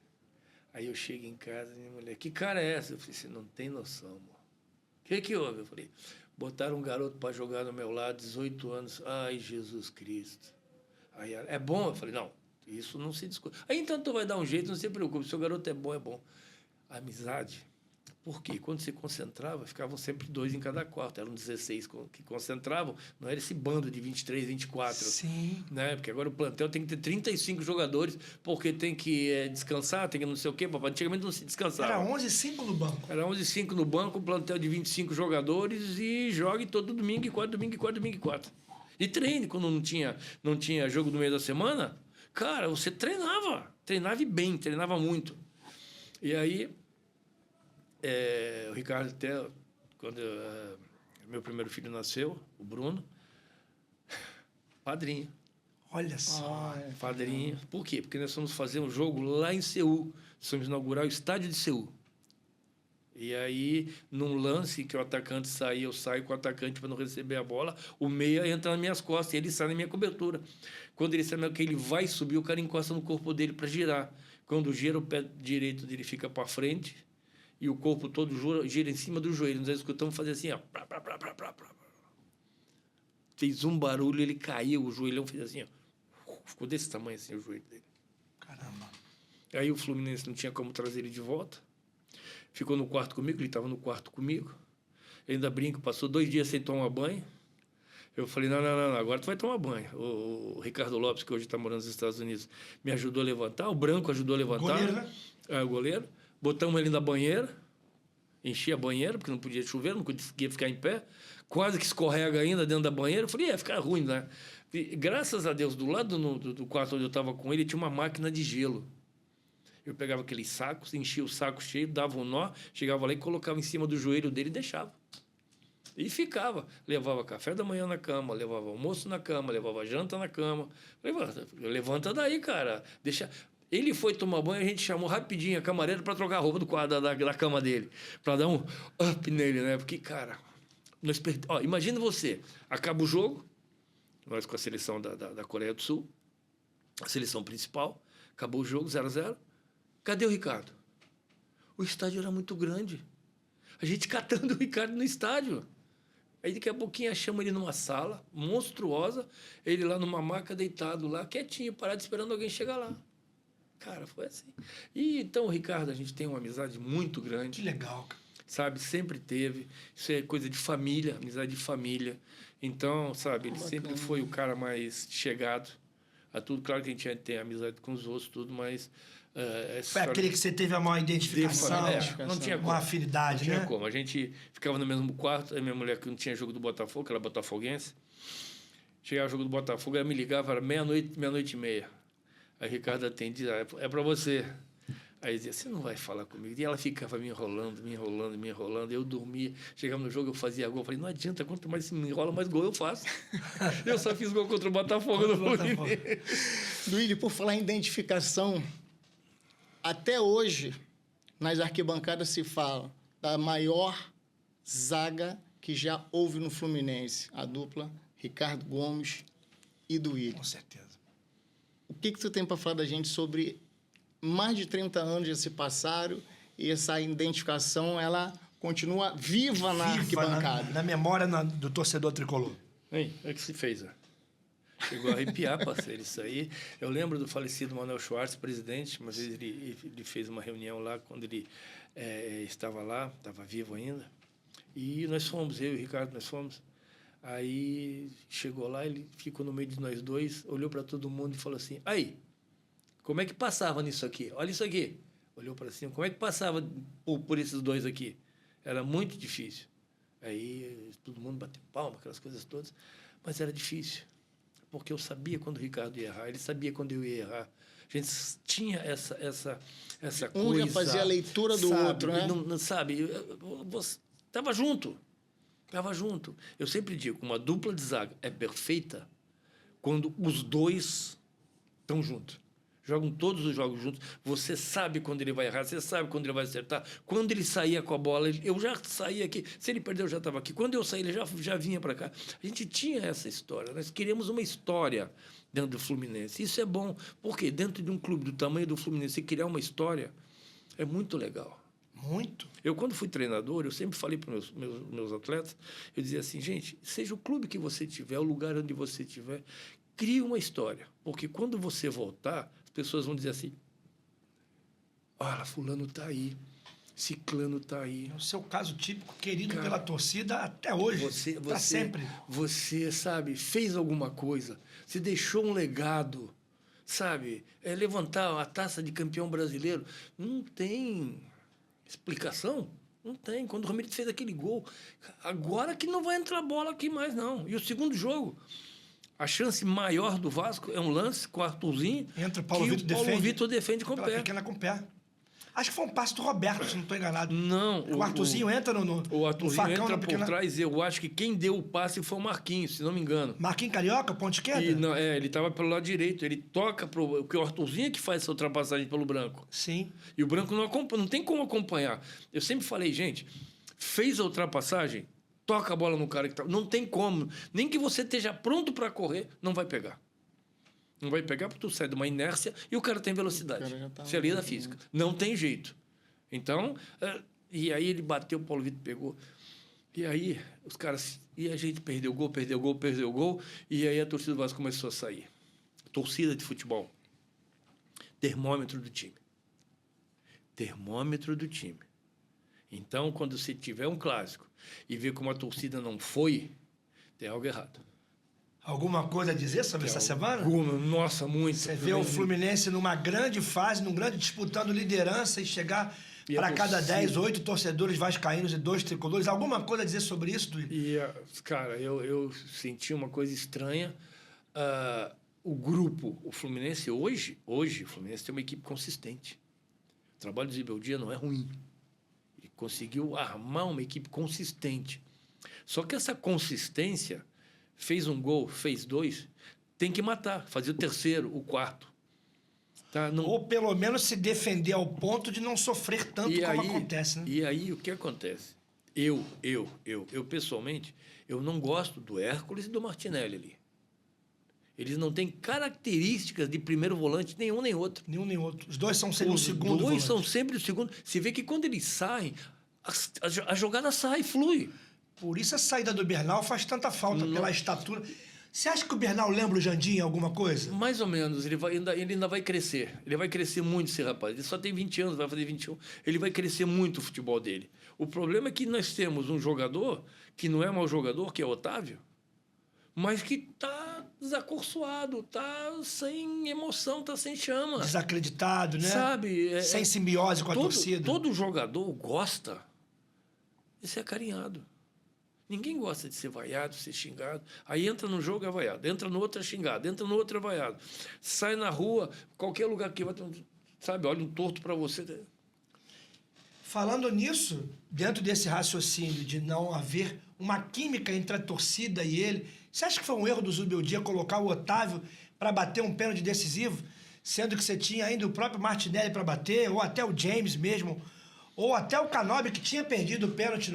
S3: Aí eu chego em casa e minha mulher, que cara é essa? Eu falei, você não tem noção, amor. O que houve? Eu falei, botaram um garoto para jogar no meu lado, 18 anos. Ai, Jesus Cristo. Aí ela, é bom? Eu falei, não, isso não se discute. Aí então tu vai dar um jeito, não se preocupe, seu garoto é bom, é bom. Amizade. Por quê? Quando se concentrava, ficavam sempre 2 em cada quarto. Eram 16 que concentravam. Não era esse bando de 23, 24.
S1: Sim.
S3: Né? Porque agora o plantel tem que ter 35 jogadores, porque tem que descansar, tem que não sei o quê. Papai. Antigamente não se descansava.
S1: Era 11-5 no banco.
S3: Era 11-5 no banco, um plantel de 25 jogadores e jogue todo domingo e 4, domingo e 4, domingo e 4. E treine quando não tinha jogo no meio da semana. Cara, você treinava. Treinava e bem, treinava muito. E aí... o Ricardo até, quando meu primeiro filho nasceu, o Bruno, padrinho.
S1: Olha só.
S3: Padrinho. Por quê? Porque nós fomos fazer um jogo lá em Seul. Fomos inaugurar o estádio de Seul. E aí, num lance que o atacante sai, eu saio com o atacante para não receber a bola, o meia entra nas minhas costas e ele sai na minha cobertura. Quando ele sai, que ele vai subir, o cara encosta no corpo dele para girar. Quando gira, o pé direito dele fica para frente e o corpo todo gira em cima do joelho. Nós escutamos fazer assim, ó. Fez um barulho, ele caiu, o joelhão fez assim, ó. Ficou desse tamanho assim o joelho dele.
S1: Caramba.
S3: Aí o Fluminense não tinha como trazer ele de volta. Ficou no quarto comigo, ele estava no quarto comigo. Eu ainda brinco, passou 2 dias sem tomar banho. Eu falei, não, agora tu vai tomar banho. O Ricardo Lopes, que hoje está morando nos Estados Unidos, me ajudou a levantar. O Branco ajudou a levantar.
S1: Goleiro, né?
S3: O goleiro. Botamos ele na banheira. Enchi a banheira, porque não podia chover, não conseguia ficar em pé. Quase que escorrega ainda dentro da banheira. Eu falei, ia ficar ruim, né? E, graças a Deus, do lado do quarto onde eu estava com ele, tinha uma máquina de gelo. Eu pegava aqueles sacos, enchia o saco cheio, dava um nó, chegava lá e colocava em cima do joelho dele e deixava. E ficava. Levava café da manhã na cama, levava almoço na cama, levava janta na cama. Levanta daí, cara. Deixa... Ele foi tomar banho, a gente chamou rapidinho a camareira para trocar a roupa do quadro da cama dele. Para dar um up nele, né? Porque, cara, imagina você, acaba o jogo, nós com a seleção da Coreia do Sul, a seleção principal, acabou o jogo, 0-0. Cadê o Ricardo? O estádio era muito grande. A gente catando o Ricardo no estádio. Aí daqui a pouquinho achamos ele numa sala monstruosa, ele lá numa maca deitado lá, quietinho, parado, esperando alguém chegar lá. Cara, foi assim. E então, o Ricardo, a gente tem uma amizade muito grande.
S1: Que legal, cara.
S3: Sabe, sempre teve. Isso é coisa de família, amizade de família. Então, sabe, ele sempre foi o cara mais chegado a tudo. Claro que a gente tem amizade com os outros, tudo, mas...
S1: foi aquele que você teve a maior identificação,
S3: não tinha como.
S1: Uma afinidade, né?
S3: Não tinha como. A gente ficava no mesmo quarto, a minha mulher, que não tinha jogo do Botafogo, que era botafoguense, chegava o jogo do Botafogo, ela me ligava, era meia-noite e meia. Aí o Ricardo atendia, é para você. Aí dizia, você não vai falar comigo? E ela ficava me enrolando. Eu dormia. Chegava no jogo, eu fazia gol. Eu falei, não adianta, quanto mais se me enrola, mais gol eu faço. Eu só fiz gol contra o Botafogo no Fluminense.
S2: Duílio, por falar em identificação, até hoje, nas arquibancadas se fala da maior zaga que já houve no Fluminense, a dupla Ricardo Gomes e Duílio.
S1: Com certeza.
S2: O que tu tem para falar da gente sobre mais de 30 anos já se passaram e essa identificação, ela continua viva na arquibancada?
S1: Na memória do torcedor tricolor.
S3: Hein, é que se fez, né? Chegou a arrepiar, parceiro, isso aí. Eu lembro do falecido Manuel Schwartz, presidente, mas ele fez uma reunião lá, quando ele estava lá, estava vivo ainda. E nós fomos, eu e o Ricardo, nós fomos. Aí chegou lá, ele ficou no meio de nós dois, olhou para todo mundo e falou assim: aí, como é que passava nisso aqui? Olha isso aqui. Olhou para cima, como é que passava por esses dois aqui? Era muito difícil. Aí todo mundo bateu palma, aquelas coisas todas, mas era difícil. Porque eu sabia quando o Ricardo ia errar, ele sabia quando eu ia errar. A gente tinha essa coisa...
S2: Um já fazia a leitura do outro, né?
S3: Não, sabe? Estava junto. Estava junto. Eu sempre digo, uma dupla de zaga é perfeita quando os dois estão juntos. Jogam todos os jogos juntos. Você sabe quando ele vai errar, você sabe quando ele vai acertar. Quando ele saía com a bola, eu já saía aqui. Se ele perdeu, eu já estava aqui. Quando eu saí, ele já vinha para cá. A gente tinha essa história. Nós queríamos uma história dentro do Fluminense. Isso é bom, porque dentro de um clube do tamanho do Fluminense, você criar uma história é muito legal.
S1: Muito.
S3: Eu, quando fui treinador, eu sempre falei para os meus atletas, eu dizia assim, gente, seja o clube que você tiver, o lugar onde você estiver, crie uma história. Porque quando você voltar, as pessoas vão dizer assim, olha, fulano está aí, ciclano está aí.
S1: É o seu caso típico, querido pela torcida até hoje, para sempre.
S3: Você, sabe, fez alguma coisa, você deixou um legado, sabe? Levantar a taça de campeão brasileiro, não tem explicação. Não tem. Quando o Ramires fez aquele gol, agora que não vai entrar bola aqui mais, não. E o segundo jogo, a chance maior do Vasco é um lance com o Arthurzinho.
S1: Entra o Paulo Vitor
S3: defende. Paulo Vitor defende com o pé.
S1: Pequena com o pé. Acho que foi um passe do Roberto, se não estou enganado.
S3: Não.
S1: O Arthurzinho entra no
S3: o Arthurzinho
S1: facão,
S3: entra
S1: pequena...
S3: por trás. Eu acho que quem deu o passe foi o Marquinhos, se não me engano.
S1: Marquinhos Carioca, ponta esquerda?
S3: E, não, ele estava pelo lado direito. Ele toca porque o Arthurzinho é que faz essa ultrapassagem pelo branco.
S1: Sim.
S3: E o branco não tem como acompanhar. Eu sempre falei, gente, fez a ultrapassagem, toca a bola no cara que tá. Não tem como. Nem que você esteja pronto para correr, não vai pegar. Não vai pegar porque tu sai de uma inércia e o cara tem velocidade. Isso é lei da física. Não tem jeito. Então, e aí ele bateu, o Paulo Vitor pegou. E aí os caras... E a gente perdeu o gol. E aí a torcida do Vasco começou a sair. Torcida de futebol. Termômetro do time. Termômetro do time. Então, quando você tiver um clássico e ver como a torcida não foi, tem algo errado.
S1: Alguma coisa a dizer sobre essa semana?
S3: Nossa, muito.
S1: Você vê o Fluminense numa grande fase, disputando liderança e chegar para cada 10, 8 torcedores vascaínos e 2 tricolores. Alguma coisa a dizer sobre isso, Duílio?
S3: Cara, eu senti uma coisa estranha. O grupo, o Fluminense hoje, o Fluminense tem uma equipe consistente. O trabalho do Zibeldia não é ruim. Ele conseguiu armar uma equipe consistente. Só que essa consistência, fez um gol, fez 2, tem que matar, fazer o terceiro, o quarto. Tá? Não...
S1: Ou pelo menos se defender ao ponto de não sofrer tanto como acontece. Né?
S3: E aí, o que acontece? Eu, pessoalmente, eu não gosto do Hércules e do Martinelli ali. Eles não têm características de primeiro volante, nenhum nem outro.
S1: Nenhum nem outro. Os dois são sempre o segundo volante.
S3: Os dois são sempre o segundo. Se vê que quando eles saem, a jogada sai, flui.
S1: Por isso a saída do Bernal faz tanta falta, pela estatura. Você acha que o Bernal lembra o Jandim alguma coisa?
S3: Mais ou menos. Ele ainda vai crescer. Ele vai crescer muito, esse rapaz. Ele só tem 20 anos, vai fazer 21. Ele vai crescer muito o futebol dele. O problema é que nós temos um jogador que não é mau jogador, que é o Otávio, mas que está desacursoado, está sem emoção, está sem chama.
S1: Desacreditado, né?
S3: Sabe?
S1: Sem simbiose com a torcida.
S3: Todo jogador gosta de ser acarinhado. Ninguém gosta de ser vaiado, ser xingado. Aí entra no jogo é vaiado, entra no outro é xingado, entra no outro é vaiado. Sai na rua, qualquer lugar que vai ter sabe, olha um torto para você.
S1: Falando nisso, dentro desse raciocínio de não haver uma química entre a torcida e ele, você acha que foi um erro do Zubeldia colocar o Otávio para bater um pênalti decisivo, sendo que você tinha ainda o próprio Martinelli para bater, ou até o James mesmo, ou até o Canóbio, que tinha perdido o pênalti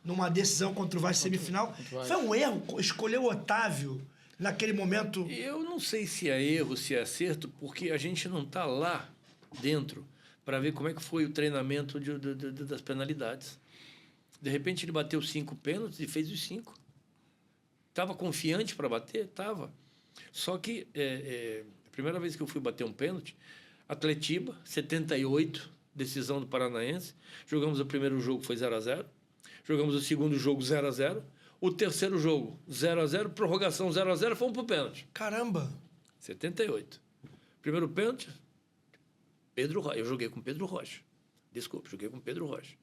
S1: numa decisão contra o Vasco semifinal. Foi um erro escolher o Otávio naquele momento.
S3: Eu não sei se é erro, se é acerto, porque a gente não está lá dentro para ver como é que foi o treinamento das penalidades. De repente ele bateu 5 pênaltis e fez os 5. Estava confiante para bater? Estava. Só que a primeira vez que eu fui bater um pênalti, Atletiba, 78, decisão do Paranaense. Jogamos o primeiro jogo, foi 0-0. Jogamos o segundo jogo, 0-0. O terceiro jogo, 0-0. Prorrogação, 0-0. Fomos para o pênalti.
S1: Caramba!
S3: 78. Primeiro pênalti, Pedro Rocha. Eu joguei com Pedro Rocha. Desculpa, joguei com Pedro Rocha.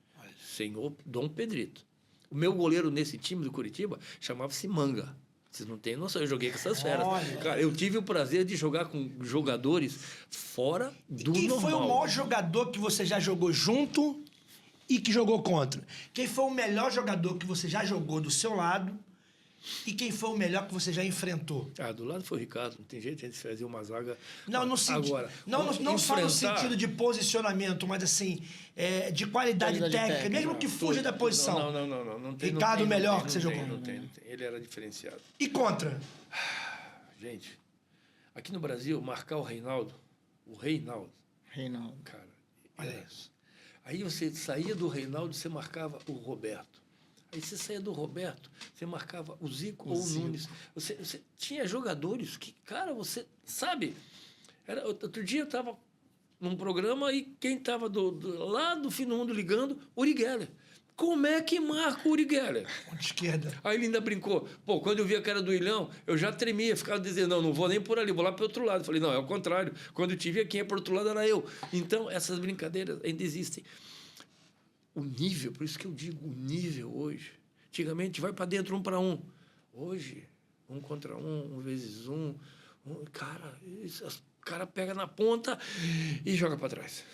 S3: Senhor Dom Pedrito. O meu goleiro nesse time do Curitiba chamava-se Manga. Vocês não têm noção, eu joguei com essas feras.
S1: Olha.
S3: Cara, eu tive o prazer de jogar com jogadores fora do
S1: Quem
S3: normal.
S1: foi o maior jogador que você já jogou junto e que jogou contra? Quem foi o melhor jogador que você já jogou do seu lado e quem foi o melhor que você já enfrentou?
S3: Do lado foi o Ricardo. Não tem jeito de a gente fazer uma zaga...
S1: Não, no sentido,
S3: Agora,
S1: não só no sentido de posicionamento, mas assim, de qualidade técnica, mesmo que fuja da posição.
S3: Não tem.
S1: Ricardo,
S3: não tem,
S1: melhor
S3: não
S1: que você
S3: tem,
S1: jogou.
S3: Não tem. Ele era diferenciado.
S1: E contra?
S3: Gente, aqui no Brasil, marcar o Reinaldo,
S2: Reinaldo.
S3: cara, olha isso. Aí você saía do Reinaldo, você marcava o Roberto. Aí você saía do Roberto, você marcava o Zico ou o Nunes. Você tinha jogadores que, cara, você sabe. Outro dia eu estava num programa e quem estava lá do fim do mundo ligando, Uri Geller. Como é que marca o Uri Geller?
S1: Ponta esquerda.
S3: Aí ele ainda brincou. Pô, quando eu via a cara do Ilhão, eu já tremia, ficava dizendo, não vou nem por ali, vou lá para o outro lado. Eu falei, não, é o contrário. Quando eu te via, quem ia para o outro lado era eu. Então, essas brincadeiras ainda existem. O nível, por isso que eu digo o nível hoje. Antigamente, vai para dentro 1 para 1. Hoje, 1 contra 1, 1 vezes 1. Cara, o cara pega na ponta e joga para trás.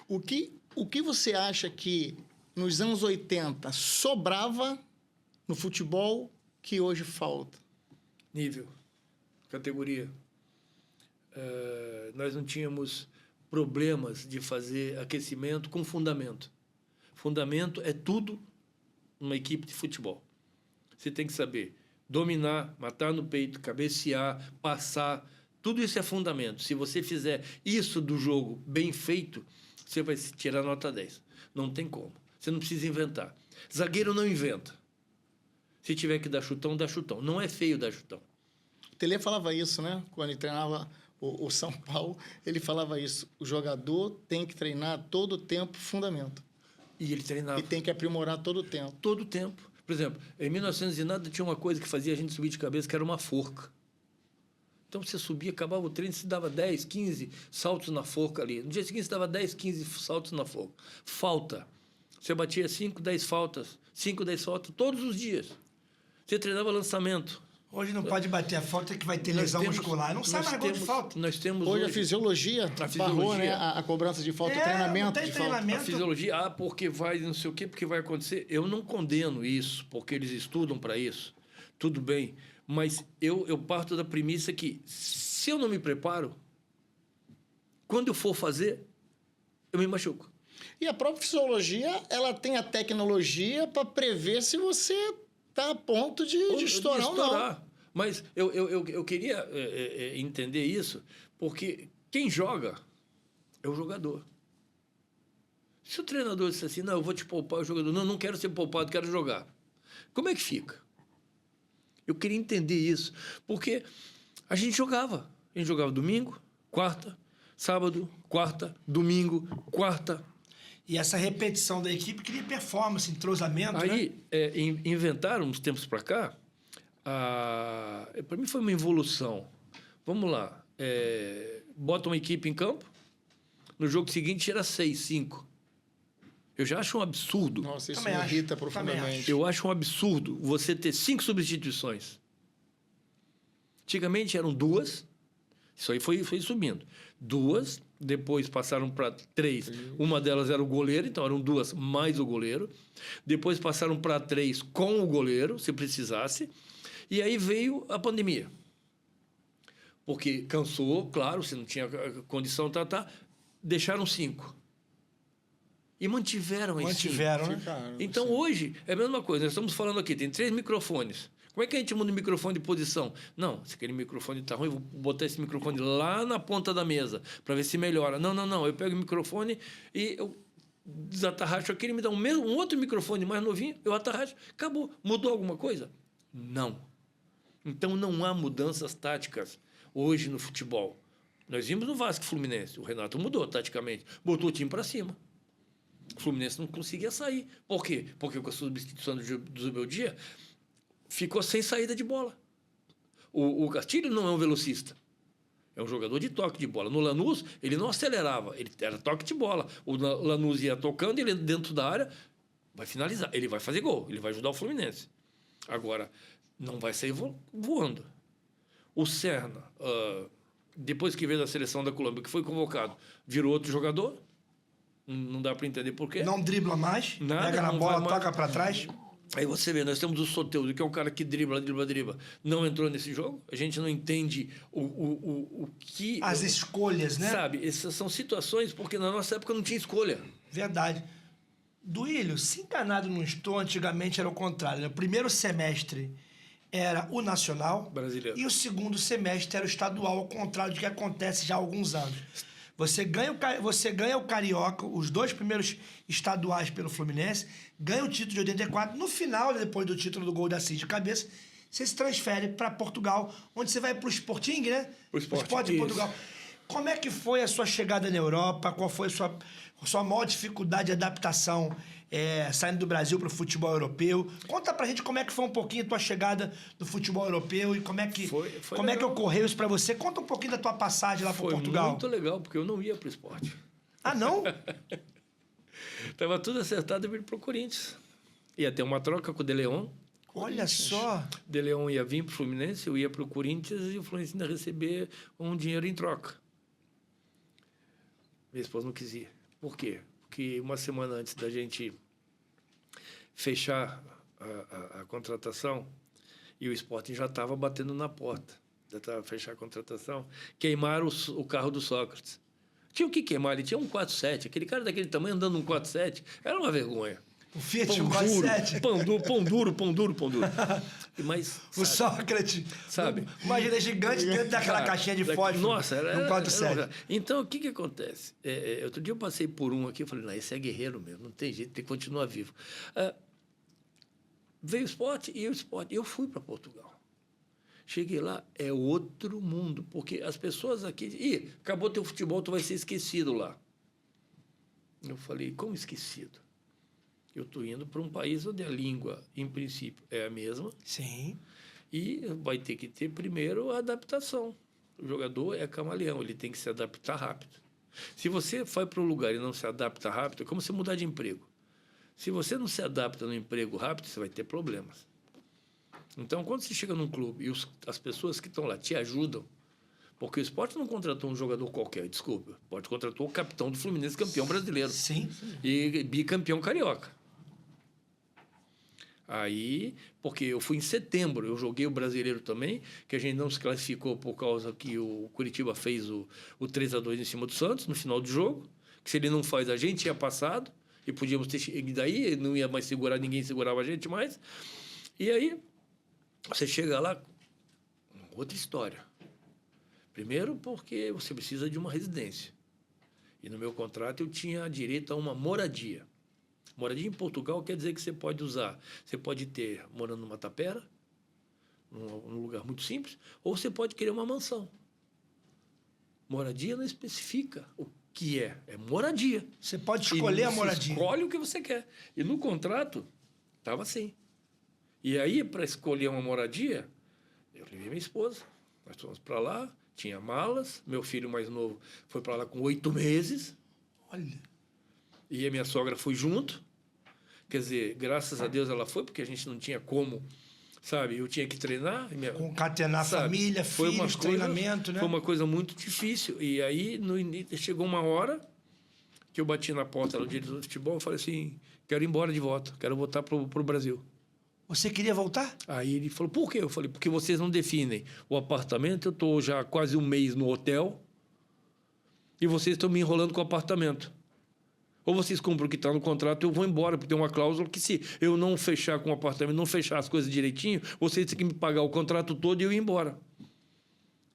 S2: O que você acha que nos anos 80 sobrava no futebol que hoje falta?
S3: Nível, categoria. Nós não tínhamos problemas de fazer aquecimento com fundamento. Fundamento é tudo numa equipe de futebol. Você tem que saber dominar, matar no peito, cabecear, passar. Tudo isso é fundamento. Se você fizer isso do jogo bem feito, você vai tirar nota 10. Não tem como. Você não precisa inventar. Zagueiro não inventa. Se tiver que dar chutão, dá chutão. Não é feio dar chutão.
S2: O Tele falava isso, né? Quando ele treinava o São Paulo, ele falava isso. O jogador tem que treinar todo o tempo fundamento.
S3: E ele treinava.
S2: E tem que aprimorar todo o tempo.
S3: Todo o tempo. Por exemplo, em 1900 e nada tinha uma coisa que fazia a gente subir de cabeça, que era uma forca. Então você subia, acabava o treino, você dava 10, 15 saltos na forca ali. No dia seguinte você dava 10, 15 saltos na forca. Falta. Você batia 5, 10 faltas. 5, 10 faltas todos os dias. Você treinava lançamento.
S1: Hoje não pode bater a falta que vai ter lesão muscular. Não sai mais gol de falta.
S3: Nós temos
S2: hoje a fisiologia barrou, né? A cobrança de falta, o treinamento
S1: não tem
S2: de
S1: treinamento.
S3: A fisiologia, porque vai não sei o quê, porque vai acontecer. Eu não condeno isso, porque eles estudam para isso. Tudo bem. Mas eu parto da premissa que, se eu não me preparo, quando eu for fazer, eu me machuco.
S2: E a própria fisiologia, ela tem a tecnologia para prever se você está a ponto de estourar ou não.
S3: Mas eu queria entender isso, porque quem joga é o jogador. Se o treinador disser assim, não, eu vou te poupar o jogador, não quero ser poupado, quero jogar. Como é que fica? Eu queria entender isso, porque a gente jogava. A gente jogava domingo, quarta, sábado, quarta, domingo, quarta.
S1: E essa repetição da equipe cria performance, entrosamento,
S3: Aí,
S1: né?
S3: inventaram uns tempos para cá, para mim foi uma evolução. Vamos lá, bota uma equipe em campo, no jogo seguinte era 6, 5. Eu já acho um absurdo.
S2: Nossa, isso
S1: Também
S2: me
S1: acho.
S2: irrita
S1: Também
S2: profundamente.
S3: Eu acho um absurdo você ter 5 substituições. Antigamente eram 2, isso aí foi subindo. 2, depois passaram para 3. Uma delas era o goleiro, então eram 2 mais o goleiro. Depois passaram para 3 com o goleiro, se precisasse. E aí veio a pandemia. Porque cansou, claro, se não tinha condição, deixaram 5. E mantiveram a essência.
S1: Mantiveram, né?
S2: Ficaram,
S3: Então,
S2: sim.
S3: hoje, é a mesma coisa. Nós estamos falando aqui, tem 3 microfones. Como é que a gente muda o microfone de posição? Não, se aquele microfone está ruim, eu vou botar esse microfone lá na ponta da mesa para ver se melhora. Não. Eu pego o microfone e eu desatarracho aquele, me dá um outro microfone mais novinho, eu atarracho. Acabou. Mudou alguma coisa? Não. Então, não há mudanças táticas hoje no futebol. Nós vimos no Vasco Fluminense. O Renato mudou taticamente. Botou o time para cima. O Fluminense não conseguia sair. Por quê? Porque com a substituição do Zubeldia, ficou sem saída de bola. O Castilho não é um velocista. É um jogador de toque de bola. No Lanús, ele não acelerava. Ele era toque de bola. O Lanús ia tocando, ele dentro da área vai finalizar. Ele vai fazer gol. Ele vai ajudar o Fluminense. Agora, não vai sair voando. O Serna, depois que veio da seleção da Colômbia, que foi convocado, virou outro jogador. Não dá para entender por quê.
S1: Não dribla mais,
S3: Nada,
S1: pega na
S3: não
S1: bola,
S3: vai mais.
S1: toca para trás.
S3: Aí você vê, nós temos o Soteldo, que é um cara que dribla. Não entrou nesse jogo. A gente não entende o que...
S1: As escolhas, né?
S3: Sabe, essas são situações porque na nossa época não tinha escolha.
S1: Verdade. Duílio, se enganado não estou, antigamente era o contrário, né? O primeiro semestre era o nacional
S3: Brasileiro.
S1: e o segundo semestre era o estadual, ao contrário do que acontece já há alguns anos. Você ganha o Carioca, os 2 primeiros estaduais pelo Fluminense, ganha o título de 84. No final, depois do título do gol da Assis de cabeça, você se transfere para Portugal, onde você vai para o Sporting, né?
S3: O Sporting,
S1: Sport de
S3: isso.
S1: Portugal. Como é que foi a sua chegada na Europa? Qual foi a sua maior dificuldade de adaptação saindo do Brasil para o futebol europeu? Conta pra gente como é que foi um pouquinho a tua chegada no futebol europeu e como é que,
S3: Foi
S1: como é que
S3: legal.
S1: ocorreu isso para você. Conta um pouquinho da tua passagem lá para
S3: Foi
S1: Portugal.
S3: muito legal, porque eu não ia para o esporte.
S1: Ah, não?
S3: Estava tudo acertado eu vir para o Corinthians. Ia ter uma troca com o De Leon.
S1: Olha só.
S3: De Leon ia vir para o Fluminense, eu ia para o Corinthians e o Fluminense ia receber um dinheiro em troca. Minha esposa não quis ir. Por quê? Porque uma semana antes da gente fechar a contratação, e o Sporting já estava batendo na porta, já estava fechar a contratação, queimaram o carro do Sócrates. Tinha o que queimar? Ele tinha um 47. Aquele cara daquele tamanho andando num 47 era uma vergonha.
S1: O Fiat
S3: Pão duro,
S1: 47.
S3: pão duro. Mas,
S1: O
S3: sabe,
S1: Sócrates.
S3: Sabe?
S1: Imagina gigante dentro daquela
S3: cara,
S1: caixinha de fósforo.
S3: Nossa,
S1: um 47.
S3: Então, o que acontece? Outro dia eu passei por um aqui e falei, não, esse é guerreiro mesmo, não tem jeito, tem que continuar vivo. Veio o esporte e eu fui para Portugal. Cheguei lá, é outro mundo, porque as pessoas aqui... acabou teu futebol, tu vai ser esquecido lá. Eu falei, como esquecido? Eu estou indo para um país onde a língua, em princípio, é a mesma.
S1: Sim.
S3: E vai ter que ter, primeiro, a adaptação. O jogador é camaleão, ele tem que se adaptar rápido. Se você vai para um lugar e não se adapta rápido, é como se mudar de emprego. Se você não se adapta no emprego rápido, você vai ter problemas. Então, quando você chega num clube e as pessoas que estão lá te ajudam, porque o Sport não contratou um jogador qualquer, desculpa. O Sport contratou o capitão do Fluminense, campeão brasileiro.
S1: Sim.
S3: E bicampeão carioca. Aí, porque eu fui em setembro, eu joguei o brasileiro também, que a gente não se classificou por causa que o Curitiba fez o 3-2 em cima do Santos, no final do jogo, que se ele não faz, a gente tinha passado, e podíamos ter... E daí não ia mais segurar, ninguém segurava a gente mais. E aí, você chega lá, outra história. Primeiro porque você precisa de uma residência. E no meu contrato eu tinha direito a uma moradia. Moradia em Portugal quer dizer que você pode usar. Você pode ter morando numa tapera, num lugar muito simples, ou você pode querer uma mansão. Moradia não especifica o que é. É moradia.
S1: Você pode escolher a
S3: Você
S1: moradia.
S3: escolhe o que você quer. E no contrato, estava assim. E aí, para escolher uma moradia, eu levei minha esposa. Nós fomos para lá, tinha malas. Meu filho mais novo foi para lá com 8 meses.
S1: Olha.
S3: E a minha sogra foi junto. Quer dizer, graças a Deus ela foi, porque a gente não tinha como, sabe? Eu tinha que treinar.
S1: Concatenar família, filhos, treinamento, né?
S3: Foi uma coisa muito difícil. E aí, no início, chegou uma hora que eu bati na porta do diretor do futebol e falei assim, quero ir embora de volta, quero voltar para o Brasil.
S1: Você queria voltar?
S3: Aí ele falou, por quê? Eu falei, porque vocês não definem o apartamento, eu estou já quase um mês no hotel e vocês estão me enrolando com o apartamento. Ou vocês cumprem o que está no contrato, eu vou embora, porque tem uma cláusula que se eu não fechar com o apartamento, não fechar as coisas direitinho, vocês têm que me pagar o contrato todo e eu ir embora.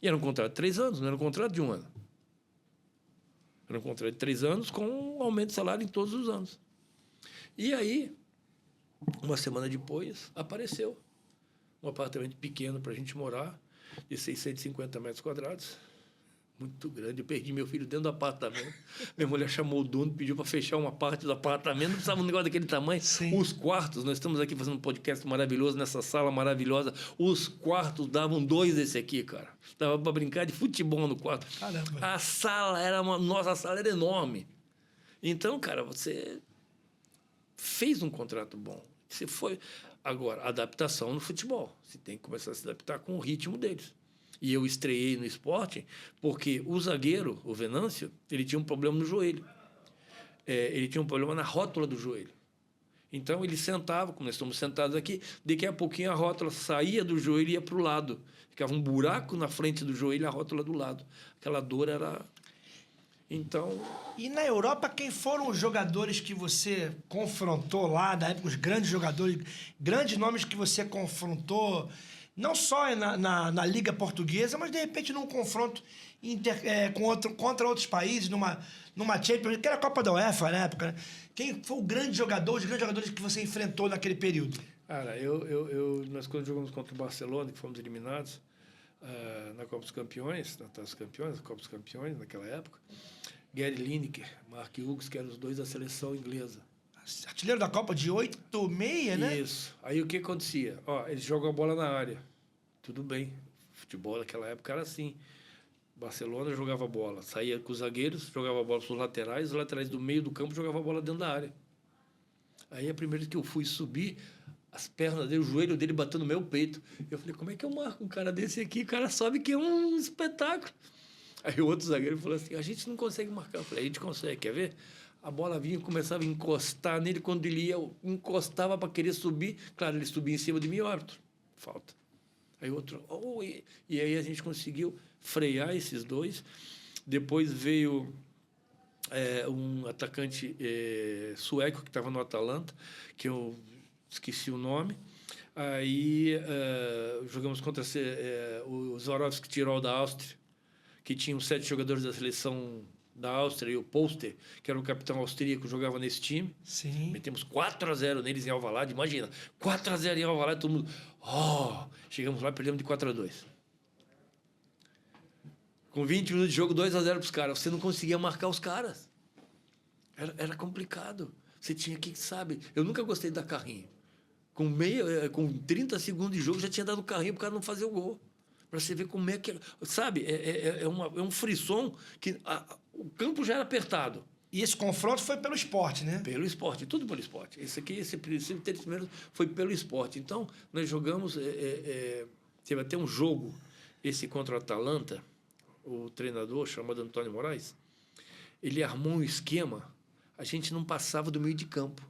S3: E era um contrato de 3 anos, não era um contrato de 1 ano. Era um contrato de 3 anos com um aumento de salário em todos os anos. E aí, uma semana depois, apareceu um apartamento pequeno para a gente morar, de 650 metros quadrados. Muito grande. Eu perdi meu filho dentro do apartamento. Minha mulher chamou o dono, pediu para fechar uma parte do apartamento. Não precisava um negócio daquele tamanho.
S1: Sim.
S3: Os quartos, nós estamos aqui fazendo um podcast maravilhoso nessa sala maravilhosa. Os quartos davam 2 desse aqui, cara. Dava para brincar de futebol no quarto.
S1: Caramba.
S3: A sala era nossa sala era enorme. Então, cara, você fez um contrato bom. Você foi. Agora, adaptação no futebol. Você tem que começar a se adaptar com o ritmo deles. E eu estreiei no esporte porque o zagueiro, o Venâncio, ele tinha um problema no joelho. Ele tinha um problema na rótula do joelho. Então, ele sentava, como nós estamos sentados aqui, daqui a pouquinho a rótula saía do joelho e ia para o lado. Ficava um buraco na frente do joelho e a rótula do lado. Aquela dor era... Então...
S1: E na Europa, quem foram os jogadores que você confrontou lá, da época, os grandes jogadores, grandes nomes que você confrontou... Não só na Liga Portuguesa, mas, de repente, num confronto contra outros países, numa Champions, que era a Copa da UEFA na época, né? Quem foi o grande jogador, os grandes jogadores que você enfrentou naquele período?
S3: Cara, nós quando jogamos contra o Barcelona, que fomos eliminados na Copa dos Campeões, na Taça dos Campeões, na Copa dos Campeões, naquela época, Gary Lineker, Mark Hughes, que eram os 2 da seleção inglesa.
S1: Artilheiro da Copa de 8-6, né?
S3: Isso. Aí o que acontecia? Eles jogam a bola na área. Tudo bem. Futebol naquela época era assim. Barcelona jogava bola. Saía com os zagueiros, jogava a bola para os laterais do meio do campo jogavam a bola dentro da área. Aí a primeira vez que eu fui subir, as pernas dele, o joelho dele bateu no meu peito. Eu falei, como é que eu marco um cara desse aqui? O cara sobe que é um espetáculo. Aí o outro zagueiro falou assim, a gente não consegue marcar. Eu falei, a gente consegue, quer ver? A bola vinha e começava a encostar nele. Quando ele ia, eu encostava para querer subir. Claro, ele subia em cima de mim, árbitro. Falta. Aí outro... e aí a gente conseguiu frear esses 2. Depois veio um atacante sueco que estava no Atalanta, que eu esqueci o nome. Aí jogamos contra o Swarovski Tirol da Áustria, que tinham 7 jogadores da seleção da Áustria, e o Polster, que era o capitão austríaco, jogava nesse time.
S1: Sim.
S3: Metemos 4-0 neles em Alvalade. Imagina, 4-0 em Alvalade, todo mundo... Chegamos lá e perdemos de 4-2. Com 20 minutos de jogo, 2-0 para os caras. Você não conseguia marcar os caras. Era complicado. Você tinha que, sabe... Eu nunca gostei de dar carrinho. Com 30 segundos de jogo, já tinha dado carrinho para o cara não fazer o gol. Para você ver como é que... Sabe, é um frisson que... O campo já era apertado.
S1: E esse confronto foi pelo esporte, né?
S3: Pelo esporte, tudo pelo esporte. Esse princípio primeiro foi pelo esporte. Então, nós jogamos... teve até um jogo, esse contra o Atalanta, o treinador, chamado Antônio Moraes, ele armou um esquema, a gente não passava do meio de campo.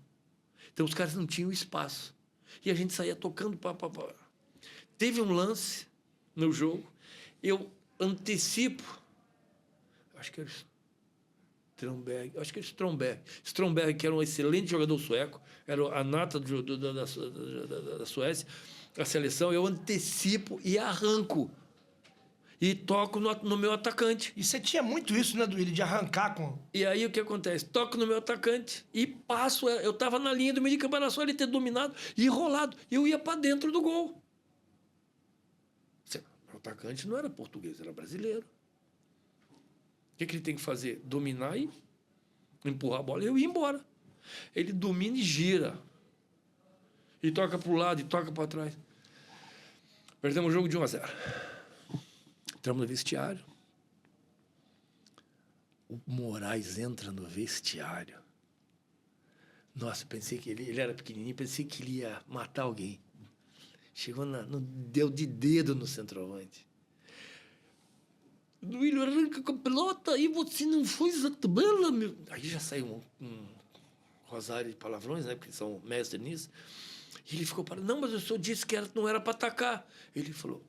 S3: Então, os caras não tinham espaço. E a gente saía tocando... Teve um lance no jogo, eu antecipo, acho que era Stromberg, que era um excelente jogador sueco, era a nata da Suécia, a seleção, eu antecipo e arranco. E toco no meu atacante.
S1: E você tinha muito isso, né, Duílio, de arrancar com...
S3: E aí o que acontece? Toco no meu atacante e passo. Eu estava na linha do meio de campo, era só ele ter dominado e enrolado. E eu ia para dentro do gol. O atacante não era português, era brasileiro. O que ele tem que fazer? Dominar e empurrar a bola e eu ia embora. Ele domina e gira. E toca para o lado e toca para trás. Perdemos o jogo de 1-0. Entramos no vestiário. O Moraes entra no vestiário. Nossa, pensei que ele era pequenininho, pensei que ele ia matar alguém. Chegou, deu de dedo no centroavante. Duílio arranca com a pelota e você não fez a tabela, meu. Aí já saiu um rosário de palavrões, né? Porque são mestres nisso. E ele ficou parado. Não, mas o senhor disse que não era para atacar. Ele falou...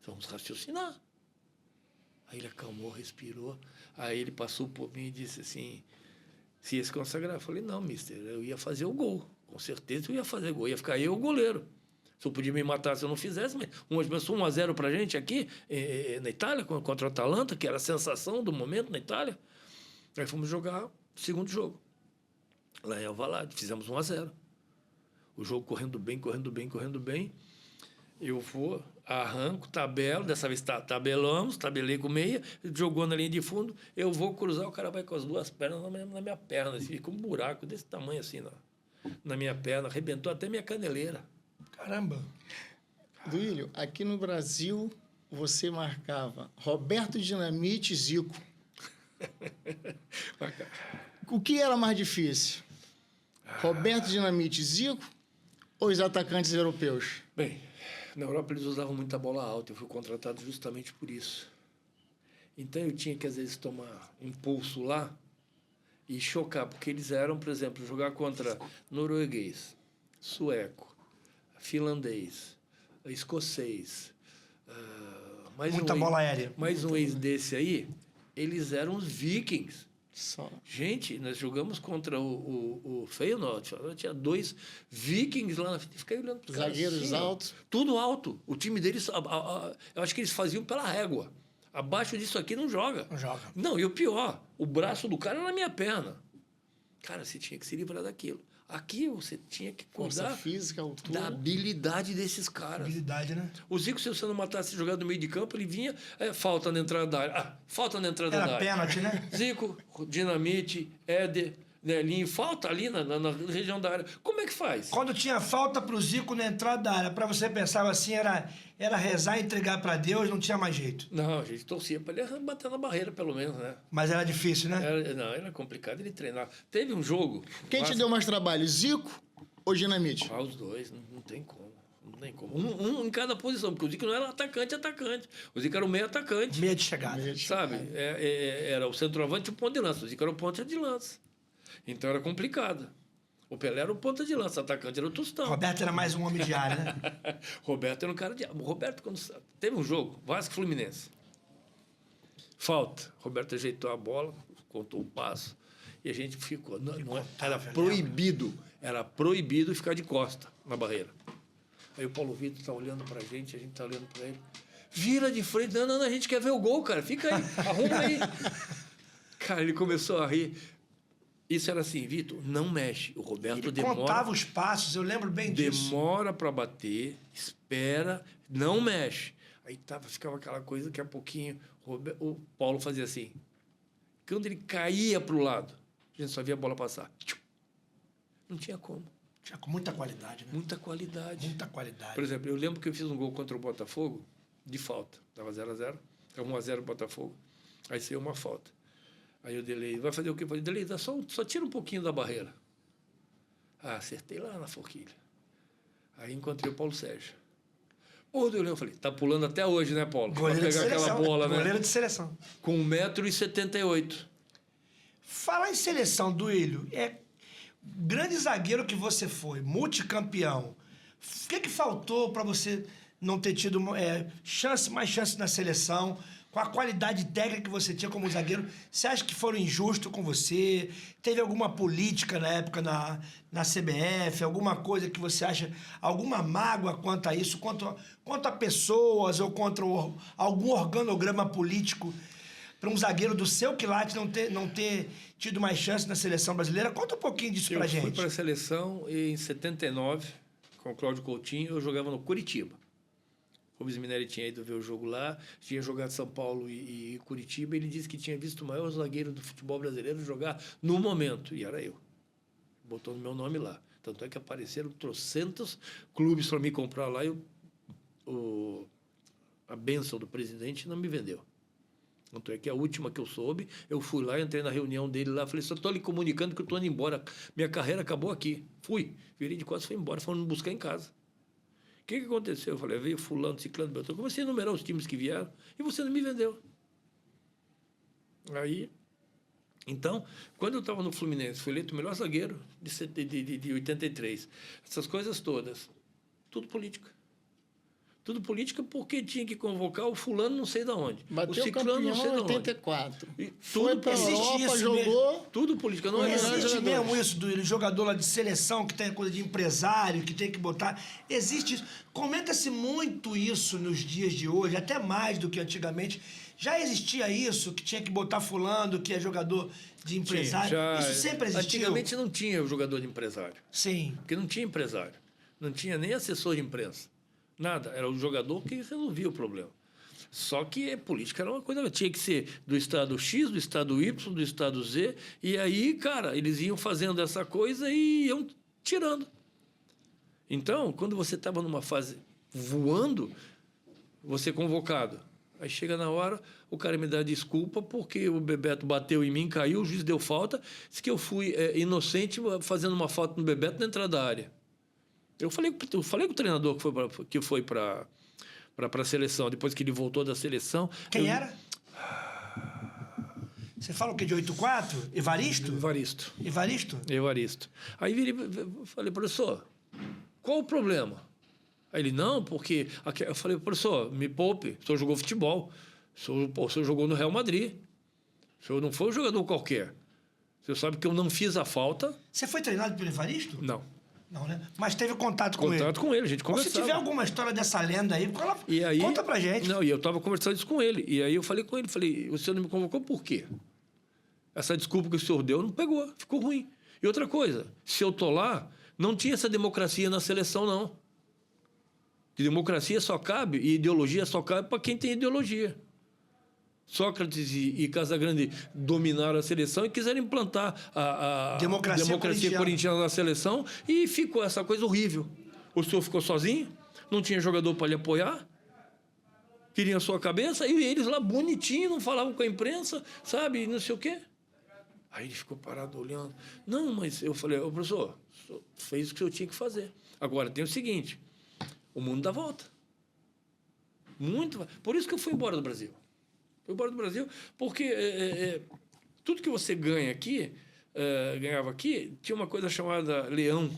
S3: Vamos raciocinar. Aí ele acalmou, respirou. Aí ele passou por mim e disse assim, se ia se consagrar. Eu falei, não, mister, eu ia fazer o gol. Com certeza eu ia fazer gol. Ia ficar eu o goleiro. Se eu podia me matar se eu não fizesse, mas 1-0 pra gente aqui, na Itália, contra o Atalanta, que era a sensação do momento na Itália. Aí fomos jogar o segundo jogo. Lá em Alvalade, fizemos 1-0. O jogo correndo bem. Eu vou, arranco, tabelo, dessa vez tabelei com meia, jogou na linha de fundo, eu vou cruzar, o cara vai com as duas pernas na minha perna, assim, fica um buraco desse tamanho assim na minha perna, arrebentou até minha caneleira.
S1: Caramba.
S2: Duílio, aqui no Brasil, você marcava Roberto Dinamite e Zico. O que era mais difícil? Roberto Dinamite e Zico ou os atacantes europeus?
S3: Bem, na Europa eles usavam muita bola alta, eu fui contratado justamente por isso. Então eu tinha que, às vezes, tomar impulso lá e chocar, porque eles eram, por exemplo, jogar contra norueguês, sueco, finlandês, escocês,
S1: Muita bola aérea.
S3: mais um ex desse aí, eles eram os vikings.
S2: Só.
S3: Gente, nós jogamos contra o Feyenoord, tinha 2 vikings lá na frente, fiquei olhando para os
S2: Zagueiros
S3: assim,
S2: altos.
S3: Tudo alto. O time deles, eu acho que eles faziam pela régua. Abaixo disso aqui não joga.
S1: Não joga.
S3: Não, e o pior, o braço do cara era na minha perna. Cara, você tinha que se livrar daquilo. Aqui você tinha que
S2: Força
S3: cuidar
S2: física, altura.
S3: da habilidade desses caras.
S1: Habilidade, né?
S3: O Zico, se você não matasse jogar no meio de campo, ele vinha, falta na entrada da área. Falta na entrada da
S1: Era
S3: área.
S1: pênalti, né?
S3: Zico, Dinamite, Éder, Nelinho, falta ali na região da área. Como é que faz?
S1: Quando tinha falta pro Zico na entrada da área, pra você pensar assim, era rezar e entregar pra Deus, não tinha mais jeito.
S3: Não, a gente torcia para ele bater na barreira, pelo menos, né?
S1: Mas era difícil, né?
S3: Era complicado ele treinar. Teve um jogo...
S2: Quem te deu mais trabalho, Zico ou Dinamite?
S3: Os dois, não tem como. Não tem como. Um em cada posição, porque o Zico não era atacante. O Zico era o meio atacante.
S1: Meia de chegada.
S3: Sabe? Era o centroavante e o ponta de lança. O Zico era o ponta de lança. Então era complicado. O Pelé era o ponta de lança, o atacante era o Tostão.
S1: Roberto era mais um homem de área, né?
S3: Roberto era um cara de... Roberto, quando teve um jogo, Vasco e Fluminense. Falta. Roberto ajeitou a bola, contou o passo. E a gente ficou... Era proibido. Era proibido ficar de costa na barreira. Aí o Paulo Vitor está olhando para a gente está olhando para ele. Vira de frente. Não, a gente quer ver o gol, cara. Fica aí, arruma aí. Cara, ele começou a rir. Isso era assim, Vitor, não mexe. O Roberto
S1: Ele
S3: demora...
S1: contava os passos, eu lembro bem disso.
S3: Demora para bater, espera, não mexe. Aí ficava aquela coisa, daqui a pouquinho o Paulo fazia assim. Quando ele caía para o lado, a gente só via a bola passar. Não tinha como.
S1: Tinha com muita qualidade, né?
S3: Muita qualidade.
S1: Muita qualidade.
S3: Por exemplo, eu lembro que eu fiz um gol contra o Botafogo, de falta. Estava 0-0, era 1-0 o Botafogo. Aí saiu uma falta. Aí eu delei, vai fazer o quê? Eu falei, delei, só tira um pouquinho da barreira. Acertei lá na forquilha. Aí encontrei o Paulo Sérgio. Eu falei, tá pulando até hoje, né, Paulo?
S1: Goleiro
S3: pra pegar
S1: de seleção,
S3: aquela bola, né?
S1: Goleiro de seleção.
S3: Com 1,78 m.
S1: Falar em seleção, Duílio, grande zagueiro que você foi, multicampeão. O que faltou para você não ter tido mais chance na seleção? Com a qualidade técnica que você tinha como zagueiro, você acha que foram injustos com você? Teve alguma política na época na CBF? Alguma coisa que você acha, alguma mágoa quanto a isso? Quanto a pessoas ou contra algum organograma político para um zagueiro do seu quilate não ter tido mais chance na seleção brasileira? Conta um pouquinho disso pra gente.
S3: Eu fui para a seleção em 79, com o Cláudio Coutinho, eu jogava no Curitiba. O Rubens Minelli tinha ido ver o jogo lá, tinha jogado São Paulo e Curitiba, ele disse que tinha visto o maior zagueiro do futebol brasileiro jogar no momento, e era eu. Botou no meu nome lá. Tanto é que apareceram trocentos clubes para me comprar lá e a bênção do presidente não me vendeu. Tanto é que a última que eu soube, eu fui lá, entrei na reunião dele lá, falei, só estou lhe comunicando que eu estou indo embora, minha carreira acabou aqui. Fui, virei de costas e fui embora, foram me buscar em casa. O que aconteceu? Eu falei, veio fulano, ciclano, beltrano. Comecei a enumerar os times que vieram e você não me vendeu. Aí, então, quando eu estava no Fluminense, fui eleito o melhor zagueiro de 83. Essas coisas todas, tudo política. Tudo política porque tinha que convocar o fulano não sei de onde.
S2: Bateu
S3: o ciclano não sei
S2: campeão
S3: de
S2: em
S3: onde.
S2: 84.
S3: E
S2: Foi
S3: tudo
S2: pra
S1: existe
S2: Europa,
S1: isso
S2: jogou...
S3: Tudo política, não é
S1: Existe
S3: jogador.
S1: mesmo isso do jogador lá de seleção, que tem coisa de empresário, que tem que botar. Existe isso. Comenta-se muito isso nos dias de hoje, até mais do que antigamente. Já existia isso, que tinha que botar fulano, que é jogador de empresário. Isso sempre existiu.
S3: Antigamente não tinha o jogador de empresário.
S1: Sim.
S3: Porque não tinha empresário. Não tinha nem assessor de imprensa. Nada. Era o jogador que resolvia o problema. Só que a política era uma coisa... Tinha que ser do estado X, do estado Y, do estado Z. E aí, cara, eles iam fazendo essa coisa e iam tirando. Então, quando você estava numa fase voando, você é convocado. Aí chega na hora, o cara me dá desculpa porque o Bebeto bateu em mim, caiu, o juiz deu falta. Disse que eu fui inocente fazendo uma falta no Bebeto na entrada da área. Eu falei com o treinador que foi para a seleção, depois que ele voltou da seleção.
S1: Quem era? Você fala o quê? De 84? Evaristo?
S3: Evaristo. Aí falei, professor, qual o problema? Aí ele, não, porque... Eu falei, professor, me poupe, o senhor jogou futebol, o senhor jogou no Real Madrid, o senhor não foi um jogador qualquer. O senhor sabe que eu não fiz a falta.
S1: Você foi treinado pelo Evaristo?
S3: Não.
S1: Não, né? Mas teve contato com ele.
S3: Contato com ele, a gente conversava.
S1: Se tiver alguma história dessa lenda aí, conta pra gente.
S3: Não, e eu estava conversando isso com ele. E aí eu falei com ele, o senhor não me convocou por quê? Essa desculpa que o senhor deu não pegou, ficou ruim. E outra coisa, se eu tô lá, não tinha essa democracia na seleção, não. Que democracia só cabe, e ideologia só cabe para quem tem ideologia. Sócrates e Casagrande dominaram a seleção e quiseram implantar a democracia corintiana na seleção e ficou essa coisa horrível. O senhor ficou sozinho, não tinha jogador para lhe apoiar, queria a sua cabeça, e eles lá bonitinho, não falavam com a imprensa, sabe, não sei o quê. Aí ele ficou parado olhando. Não, mas eu falei, professor, o senhor fez o que o senhor tinha que fazer. Agora tem o seguinte, o mundo dá volta. Por isso que eu fui embora do Brasil. Fui embora do Brasil porque tudo que você ganha aqui, ganhava aqui, tinha uma coisa chamada leão.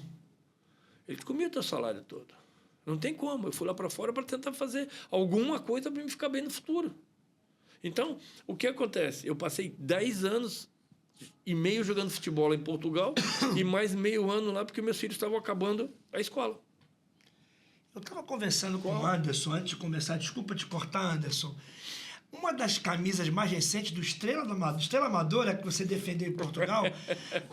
S3: Ele comia o teu salário todo. Não tem como. Eu fui lá para fora para tentar fazer alguma coisa para me ficar bem no futuro. Então, o que acontece? Eu passei 10 anos e meio jogando futebol em Portugal e mais meio ano lá porque meus filhos estavam acabando a escola.
S1: Eu estava conversando com o Anderson, antes de começar, desculpa te cortar, Anderson. Uma das camisas mais recentes do Estrela Amadora, que você defendeu em Portugal,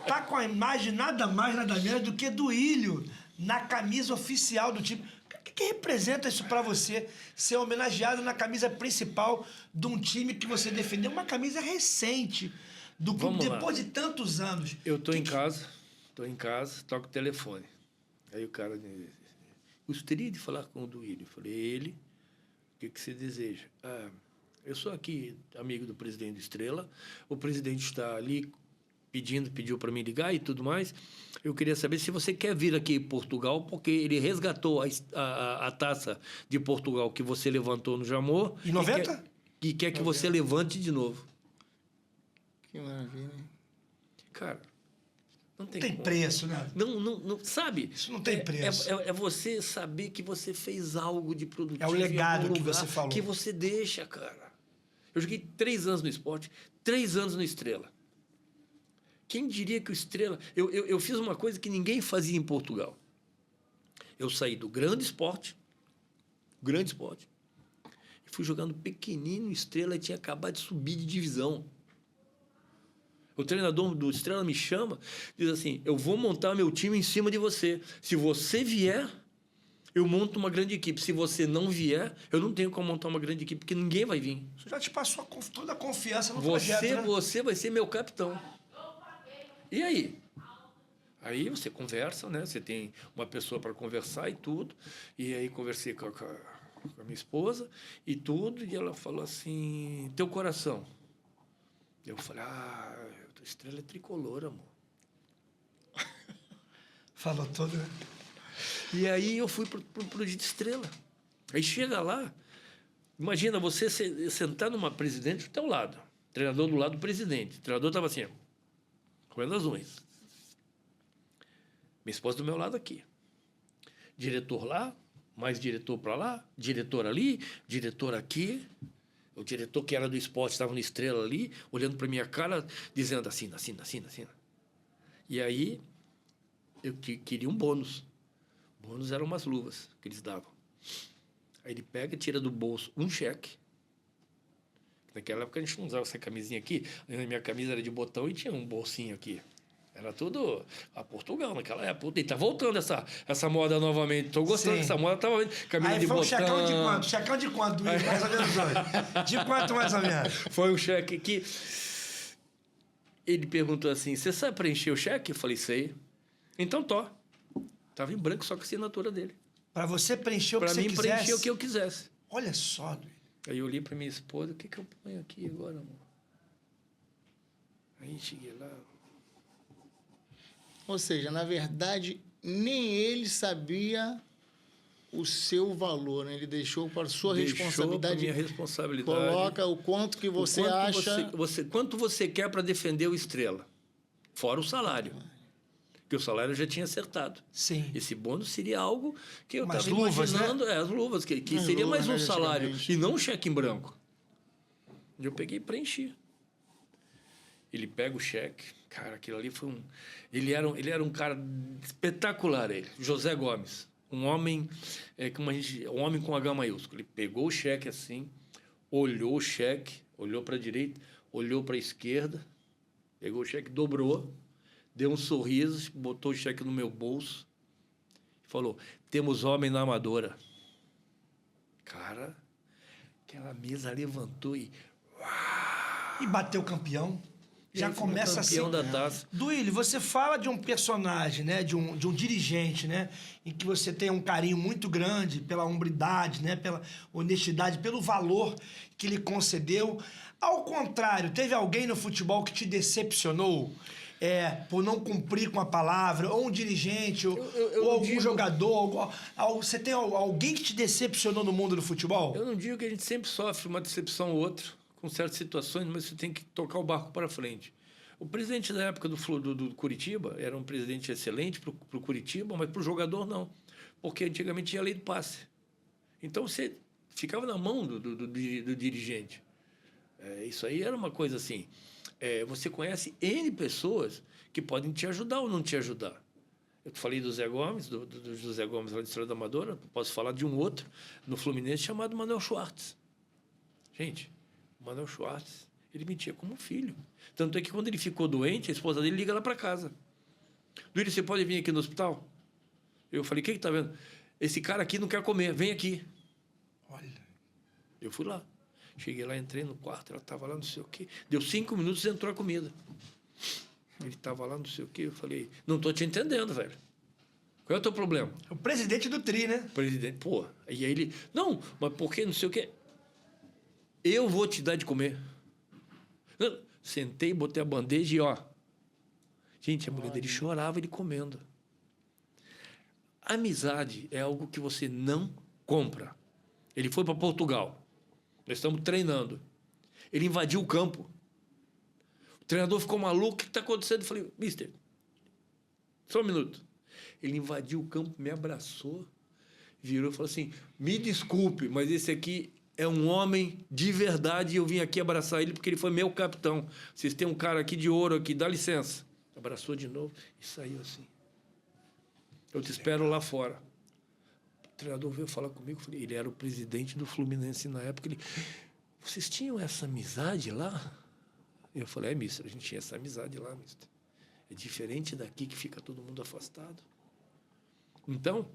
S1: tá com a imagem nada mais, nada menos do que do Ilho na camisa oficial do time. O que representa isso para você, ser homenageado na camisa principal de um time que você defendeu? Uma camisa recente do clube, depois de tantos anos.
S3: Eu estou em casa, toco o telefone. Aí o cara gostaria de falar com o Duílio. Eu falei, ele, o que você deseja? Eu sou aqui amigo do presidente do Estrela, o presidente está ali pediu para mim ligar e tudo mais. Eu queria saber se você quer vir aqui em Portugal, porque ele resgatou a taça de Portugal que você levantou no Jamor.
S1: Em 90?
S3: E quer que você levante de novo.
S2: Que maravilha.
S3: Cara, não tem
S1: preço, né?
S3: Não, sabe?
S1: Isso não tem preço.
S3: É você saber que você fez algo de produtivo.
S1: É o legado que você falou.
S3: Que você deixa, cara. Eu joguei 3 anos no Sport, 3 anos no Estrela. Quem diria que o Estrela... Eu fiz uma coisa que ninguém fazia em Portugal. Eu saí do grande Sport, e fui jogando pequenino no Estrela e tinha acabado de subir de divisão. O treinador do Estrela me chama, diz assim, eu vou montar meu time em cima de você. Se você vier, eu monto uma grande equipe. Se você não vier, eu não tenho como montar uma grande equipe, porque ninguém vai vir.
S1: Você já te passou toda a confiança no projeto, né?
S3: Você vai ser meu capitão. E aí? Aí você conversa, né? Você tem uma pessoa para conversar e tudo. E aí conversei com a minha esposa e tudo. E ela falou assim, teu coração. Eu falei, a Estrela é tricolor, amor.
S1: Falou todo, né?
S3: E aí eu fui pro Dito Estrela. Aí chega lá, imagina você sentar numa presidente do teu lado, treinador do lado do presidente. O treinador estava assim, ó, comendo as unhas. Minha esposa do meu lado aqui. Diretor lá, Mais diretor para lá, diretor ali, diretor aqui. O diretor que era do esporte estava no Estrela ali, olhando para minha cara, dizendo assina. E aí, eu queria um bônus. O bônus eram umas luvas que eles davam. Aí ele pega e tira do bolso um cheque. Naquela época a gente não usava essa camisinha aqui. A minha camisa era de botão e tinha um bolsinho aqui. Era tudo a Portugal naquela época. E tá voltando essa moda novamente. Estou gostando dessa moda. Tava camisa
S1: aí
S3: de botão.
S1: Aí foi um checão de quanto? Checão de quanto? Mais ou menos hoje. De quanto, mais ou menos?
S3: Foi um cheque que... Ele perguntou assim, você sabe preencher o cheque? Eu falei, sei. Então, Tava em branco, só com a assinatura dele.
S1: Para você preencher o que você quisesse?
S3: Para mim, preencher o que eu quisesse.
S1: Olha só, Duílio.
S3: Aí eu olhei para minha esposa, o que eu ponho aqui agora, amor? Aí cheguei lá...
S2: Ou seja, na verdade, nem ele sabia o seu valor, né? Ele deixou para sua responsabilidade.
S3: Minha responsabilidade.
S2: Coloca o quanto que você acha...
S3: Quanto você quer para defender o Estrela. Fora o salário. Porque o salário eu já tinha acertado.
S1: Sim.
S3: Esse bônus seria algo que eu estava
S1: Né?
S3: imaginando. As luvas, que seria mais um salário. E não um cheque em branco. Eu peguei e preenchi. Ele pega o cheque. Cara, aquilo ali foi um... Ele era um cara espetacular, ele. José Gomes. Um homem, um homem com H maiúsculo. Ele pegou o cheque assim, olhou o cheque, olhou para a direita, olhou para a esquerda, pegou o cheque, dobrou, deu um sorriso, botou o cheque no meu bolso e falou, temos homem na Amadora. Cara, aquela mesa levantou e...
S1: E bateu campeão. Já começa
S3: campeão
S1: assim.
S3: Da taça.
S1: Duílio, você fala de um personagem, né? De um dirigente, né? Em que você tem um carinho muito grande pela hombridade, né? Pela honestidade, pelo valor que ele concedeu. Ao contrário, teve alguém no futebol que te decepcionou por não cumprir com a palavra? Ou um dirigente, ou algum jogador? Você tem alguém que te decepcionou no mundo do futebol?
S3: Eu não digo que a gente sempre sofre uma decepção ou outra, com certas situações, mas você tem que tocar o barco para frente. O presidente da época do Curitiba era um presidente excelente para o Curitiba, mas para o jogador não, porque antigamente tinha a lei do passe. Então você ficava na mão do dirigente. Isso aí era uma coisa assim. Você conhece N pessoas que podem te ajudar ou não te ajudar. Eu falei do Zé Gomes, do José Gomes lá de Estrela da Amadora, posso falar de um outro no Fluminense chamado Manuel Schwartz. Gente... Manuel Schwartz, ele me tinha como filho. Tanto é que quando ele ficou doente, a esposa dele liga lá para casa. Duílio, você pode vir aqui no hospital? Eu falei, o que está vendo? Esse cara aqui não quer comer, vem aqui.
S1: Olha.
S3: Eu fui lá. Cheguei lá, entrei no quarto, ela estava lá, não sei o quê. Deu 5 minutos e entrou a comida. Ele estava lá, não sei o quê. Eu falei, não estou te entendendo, velho. Qual é o teu problema?
S1: O presidente do Tri, né?
S3: Presidente, pô. E aí ele, não, mas por que não sei o quê? Eu vou te dar de comer. Sentei, botei a bandeja e, Gente, a mulher dele chorava ele comendo. Amizade é algo que você não compra. Ele foi para Portugal. Nós estamos treinando. Ele invadiu o campo. O treinador ficou maluco. O que está acontecendo? Eu falei, mister, só um minuto. Ele invadiu o campo, me abraçou, virou e falou assim, me desculpe, mas esse aqui... é um homem de verdade e eu vim aqui abraçar ele porque ele foi meu capitão. Vocês têm um cara aqui de ouro aqui, dá licença. Abraçou de novo e saiu assim. Eu te espero lá fora. O treinador veio falar comigo, falei, ele era o presidente do Fluminense na época. Ele, vocês tinham essa amizade lá? Eu falei, mister, a gente tinha essa amizade lá, mister. É diferente daqui que fica todo mundo afastado. Então,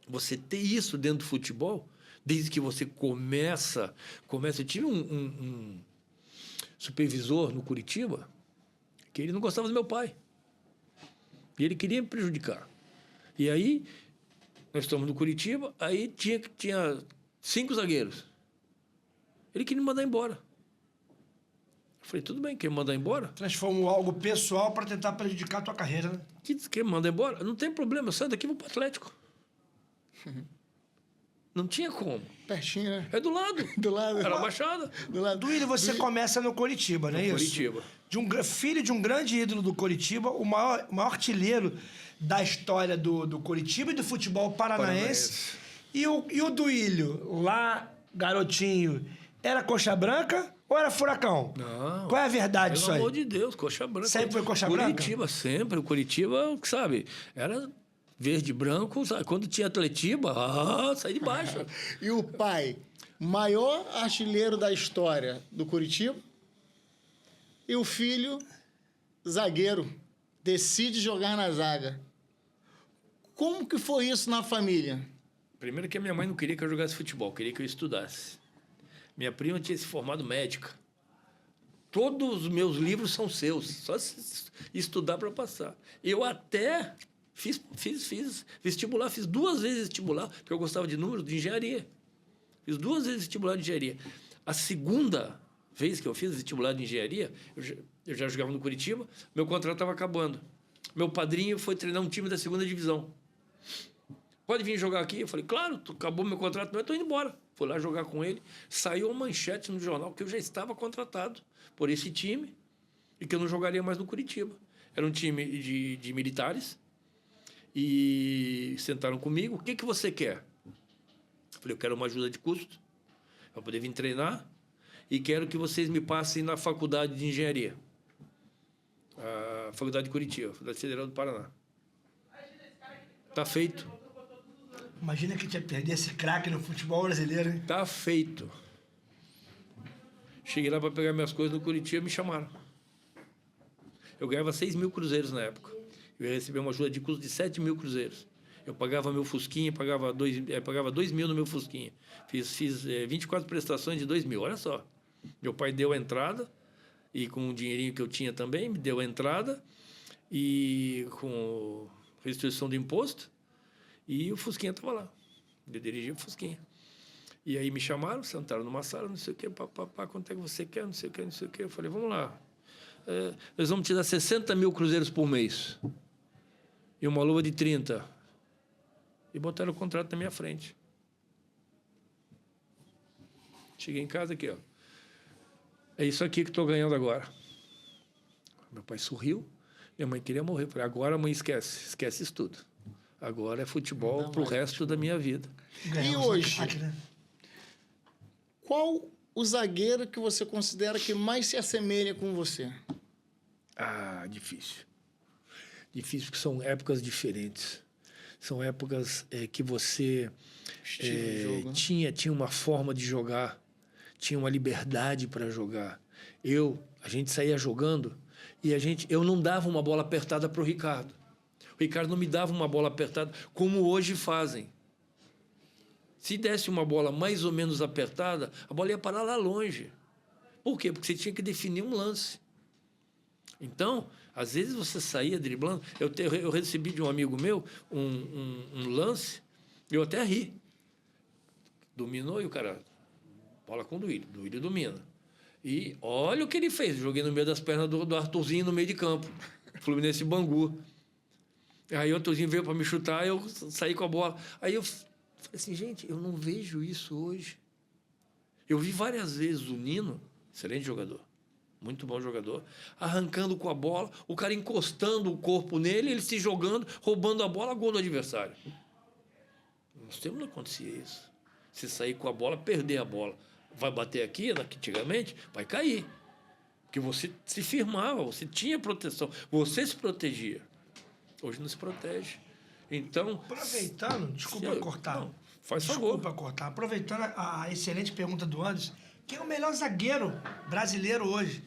S3: você ter isso dentro do futebol... Desde que você começa... Eu tive um supervisor no Curitiba que ele não gostava do meu pai. E ele queria me prejudicar. E aí, nós estamos no Curitiba, aí tinha 5 zagueiros. Ele queria me mandar embora. Eu falei, tudo bem, quer me mandar embora?
S1: Transformou algo pessoal para tentar prejudicar a tua carreira, né?
S3: Quer me mandar embora? Não tem problema, eu saio daqui e vou para o Atlético. Não tinha como.
S2: Pertinho, né?
S3: É do lado.
S2: Do lado.
S3: Era a Baixada.
S2: Do lado.
S1: Duílio, você começa no Coritiba, não é isso?
S3: Coritiba.
S1: Filho de um grande ídolo do Coritiba, o maior artilheiro da história do Coritiba e do futebol paranaense. E o Duílio, lá, garotinho, era coxa branca ou era furacão?
S3: Não.
S1: Qual é a verdade disso
S3: Pelo
S1: aí?
S3: amor de Deus, coxa branca.
S1: Sempre foi coxa branca?
S3: Curitiba, sempre. O Curitiba, sabe, era verde e branco. Sabe? Quando tinha Atletiba, sai de baixo.
S2: E o pai, maior artilheiro da história do Curitiba. E o filho, zagueiro, decide jogar na zaga. Como que foi isso na família?
S3: Primeiro que a minha mãe não queria que eu jogasse futebol, queria que eu estudasse. Minha prima tinha se formado médica. Todos os meus livros são seus, só estudar para passar. Eu até fiz vestibular, fiz 2 vezes vestibular, porque eu gostava de números, de engenharia. Fiz 2 vezes vestibular de engenharia. A segunda vez que eu fiz vestibular de engenharia, eu já jogava no Curitiba, meu contrato estava acabando. Meu padrinho foi treinar um time da 2ª divisão. Pode vir jogar aqui? Eu falei, claro, acabou meu contrato, eu estou indo embora. Fui lá jogar com ele, saiu uma manchete no jornal que eu já estava contratado por esse time e que eu não jogaria mais no Curitiba. Era um time de militares e sentaram comigo, o que você quer? Eu falei, eu quero uma ajuda de custo para poder vir treinar e quero que vocês me passem na faculdade de engenharia. A faculdade de Curitiba, a Faculdade Federal do Paraná. Tá feito.
S1: Imagina que tinha perdido esse craque no futebol brasileiro, hein?
S3: Tá feito. Cheguei lá para pegar minhas coisas no Curitiba e me chamaram. Eu ganhava 6 mil cruzeiros na época. Eu ia receber uma ajuda de custo de 7 mil cruzeiros. Eu pagava meu Fusquinha, pagava 2 mil no meu Fusquinha. Fiz 24 prestações de 2 mil, olha só. Meu pai deu a entrada, e com o dinheirinho que eu tinha também, me deu a entrada, e com restituição do imposto, e o Fusquinha estava lá. Eu dirigia o Fusquinha. E aí me chamaram, sentaram numa sala, não sei o quê, papapá, quanto é que você quer, não sei o quê, não sei o quê. Eu falei, vamos lá. Nós vamos te dar 60 mil cruzeiros por mês. E uma luva de 30. E botaram o contrato na minha frente. Cheguei em casa aqui, ó. É isso aqui que estou ganhando agora. Meu pai sorriu. Minha mãe queria morrer. Eu falei, agora, mãe, esquece isso tudo. Agora é futebol pro resto da minha vida.
S2: E hoje, qual o zagueiro que você considera que mais se assemelha com você?
S3: Ah, difícil. Difícil porque são épocas diferentes. São épocas que você tinha uma forma de jogar, tinha uma liberdade para jogar. A gente saía jogando e eu não dava uma bola apertada para o Ricardo. O Ricardo não me dava uma bola apertada como hoje fazem. Se desse uma bola mais ou menos apertada, a bola ia parar lá longe. Por quê? Porque você tinha que definir um lance. Então, às vezes você saía driblando. Eu recebi de um amigo meu um lance, eu até ri. Dominou e o cara... Bola com o Duílio. Duílio domina. E olha o que ele fez. Joguei no meio das pernas do Arthurzinho no meio de campo. Fluminense Bangu. Aí o Arthurzinho veio para me chutar, eu saí com a bola. Aí eu falei assim, gente, eu não vejo isso hoje. Eu vi várias vezes o Nino, excelente jogador, muito bom jogador, arrancando com a bola, o cara encostando o corpo nele, ele se jogando, roubando a bola, gol do adversário. Nos tempos não acontecia isso. Você sair com a bola, perder a bola. Vai bater aqui, antigamente, vai cair. Porque você se firmava, você tinha proteção, você se protegia. Hoje não se protege. Então...
S1: Aproveitando, desculpa cortar.
S3: Não, faz
S1: desculpa
S3: favor.
S1: cortar. Aproveitando a excelente pergunta do Anderson, quem é o melhor zagueiro brasileiro hoje?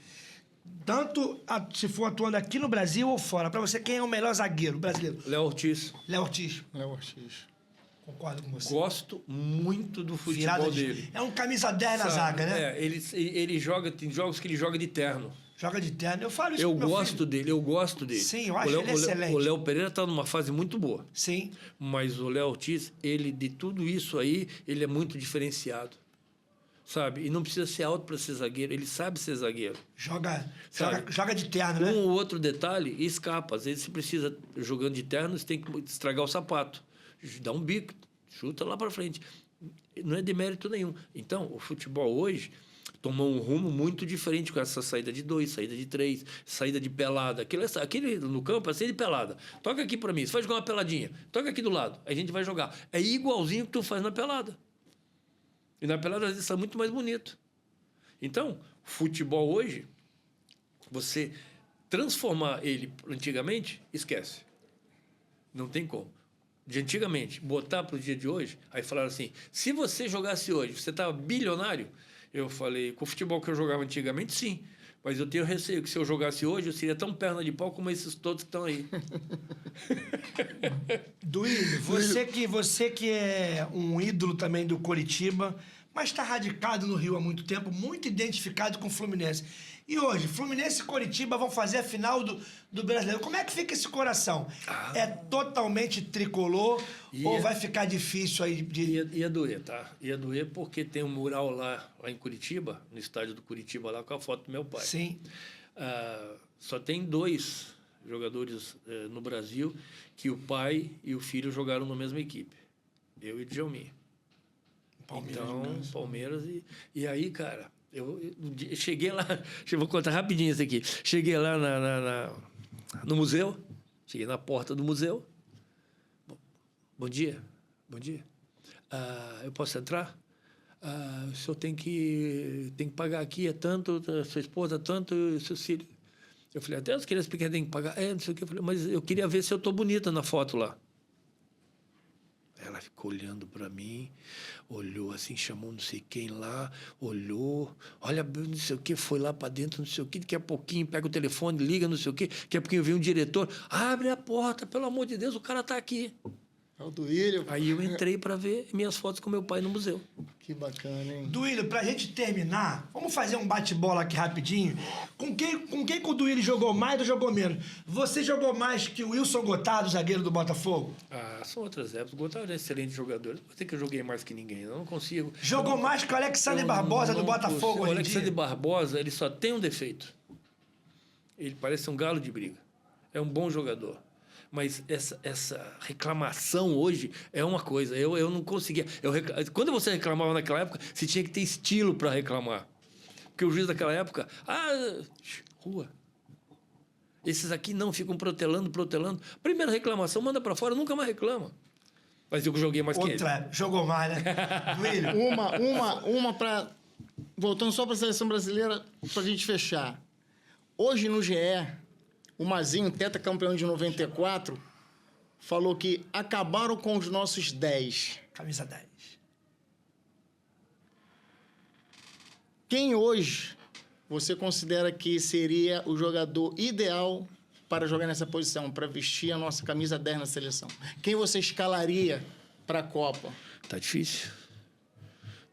S1: Tanto se for atuando aqui no Brasil ou fora. Para você, quem é o melhor zagueiro brasileiro?
S3: Léo Ortiz.
S1: Léo Ortiz.
S2: Léo Ortiz.
S1: Concordo com você.
S3: Gosto muito do futebol dele.
S1: É um camisa 10 na zaga, né?
S3: Ele joga, tem jogos que ele joga de terno.
S1: Joga de terno. Eu falo isso
S3: Eu
S1: pro meu
S3: gosto
S1: filho.
S3: dele, eu gosto dele.
S1: Sim, eu acho ele excelente.
S3: O Léo Pereira está numa fase muito boa.
S1: Sim.
S3: Mas o Léo Ortiz, de tudo isso aí, ele é muito diferenciado. Sabe? E não precisa ser alto para ser zagueiro, ele sabe ser zagueiro.
S1: Joga de terno, né?
S3: Um ou outro detalhe escapa. Às vezes você precisa, jogando de terno, você tem que estragar o sapato. Dá um bico, chuta lá para frente. Não é demérito nenhum. Então, o futebol hoje, tomou um rumo muito diferente com essa saída de 2, saída de 3, saída de pelada. Aquele no campo é saída de pelada. Toca aqui para mim, você vai jogar uma peladinha. Toca aqui do lado, aí a gente vai jogar. É igualzinho que tu faz na pelada. E na pelada às vezes está muito mais bonito. Então, futebol hoje, você transformar ele antigamente, esquece. Não tem como. De antigamente, botar para o dia de hoje, aí falaram assim, se você jogasse hoje, você estava bilionário? Eu falei, com o futebol que eu jogava antigamente, sim. Mas eu tenho receio que se eu jogasse hoje, eu seria tão perna de pau como esses todos que estão aí.
S1: Duílio, você que é um ídolo também do Coritiba, mas está radicado no Rio há muito tempo, muito identificado com o Fluminense. E hoje, Fluminense e Coritiba vão fazer a final do Brasileiro. Como é que fica esse coração? É totalmente tricolor ou vai ficar difícil aí de...
S3: Ia doer, tá? Ia doer porque tem um mural lá em Curitiba, no estádio do Curitiba, lá com a foto do meu pai.
S1: Sim.
S3: Só tem 2 jogadores no Brasil que o pai e o filho jogaram na mesma equipe. Eu e o Djalminha. Palmeiras. E aí, cara... Eu cheguei lá, vou contar rapidinho isso aqui. Cheguei lá no museu, cheguei na porta do museu. Bom dia. Eu posso entrar? O senhor tem que pagar aqui, é tanto, sua esposa tanto, e seus filhos. Eu falei, até as crianças pequenas têm que pagar. Não sei o que. Eu falei, mas eu queria ver se eu estou bonita na foto lá. Ela ficou olhando para mim, olhou assim, chamou não sei quem lá, olhou, olha, não sei o que, foi lá para dentro, não sei o que, daqui a pouquinho pega o telefone, liga, não sei o que, daqui a pouquinho vem um diretor, abre a porta, pelo amor de Deus, o cara tá aqui.
S2: É o Duílio.
S3: Aí eu entrei para ver minhas fotos com meu pai no museu.
S2: Que bacana, hein?
S1: Duílio, pra gente terminar, vamos fazer um bate-bola aqui rapidinho. Com quem que o Duílio jogou mais ou jogou menos? Você jogou mais que o Wilson Gotardo, zagueiro do Botafogo?
S3: São outras épocas. O Gotardo é um excelente jogador. Eu sei que eu joguei mais que ninguém. Eu não consigo.
S1: Jogou mais que o Alexandre Barbosa do Botafogo hoje em dia?
S3: O Alexandre Barbosa, ele só tem um defeito. Ele parece um galo de briga. É um bom jogador. Mas essa reclamação hoje é uma coisa. Eu não conseguia. Quando você reclamava naquela época, você tinha que ter estilo para reclamar. Porque o juiz daquela época... rua. Esses aqui não ficam protelando. Primeira reclamação, manda para fora, nunca mais reclama. Mas eu joguei mais que ele.
S1: Jogou mais, né? Duílio.
S2: Uma para... Voltando só para a seleção brasileira, para a gente fechar. Hoje no GE... O Mazinho, tetracampeão de 94, falou que acabaram com os nossos 10.
S1: Camisa 10.
S2: Quem hoje você considera que seria o jogador ideal para jogar nessa posição, para vestir a nossa camisa 10 na seleção? Quem você escalaria para a Copa?
S3: Tá difícil.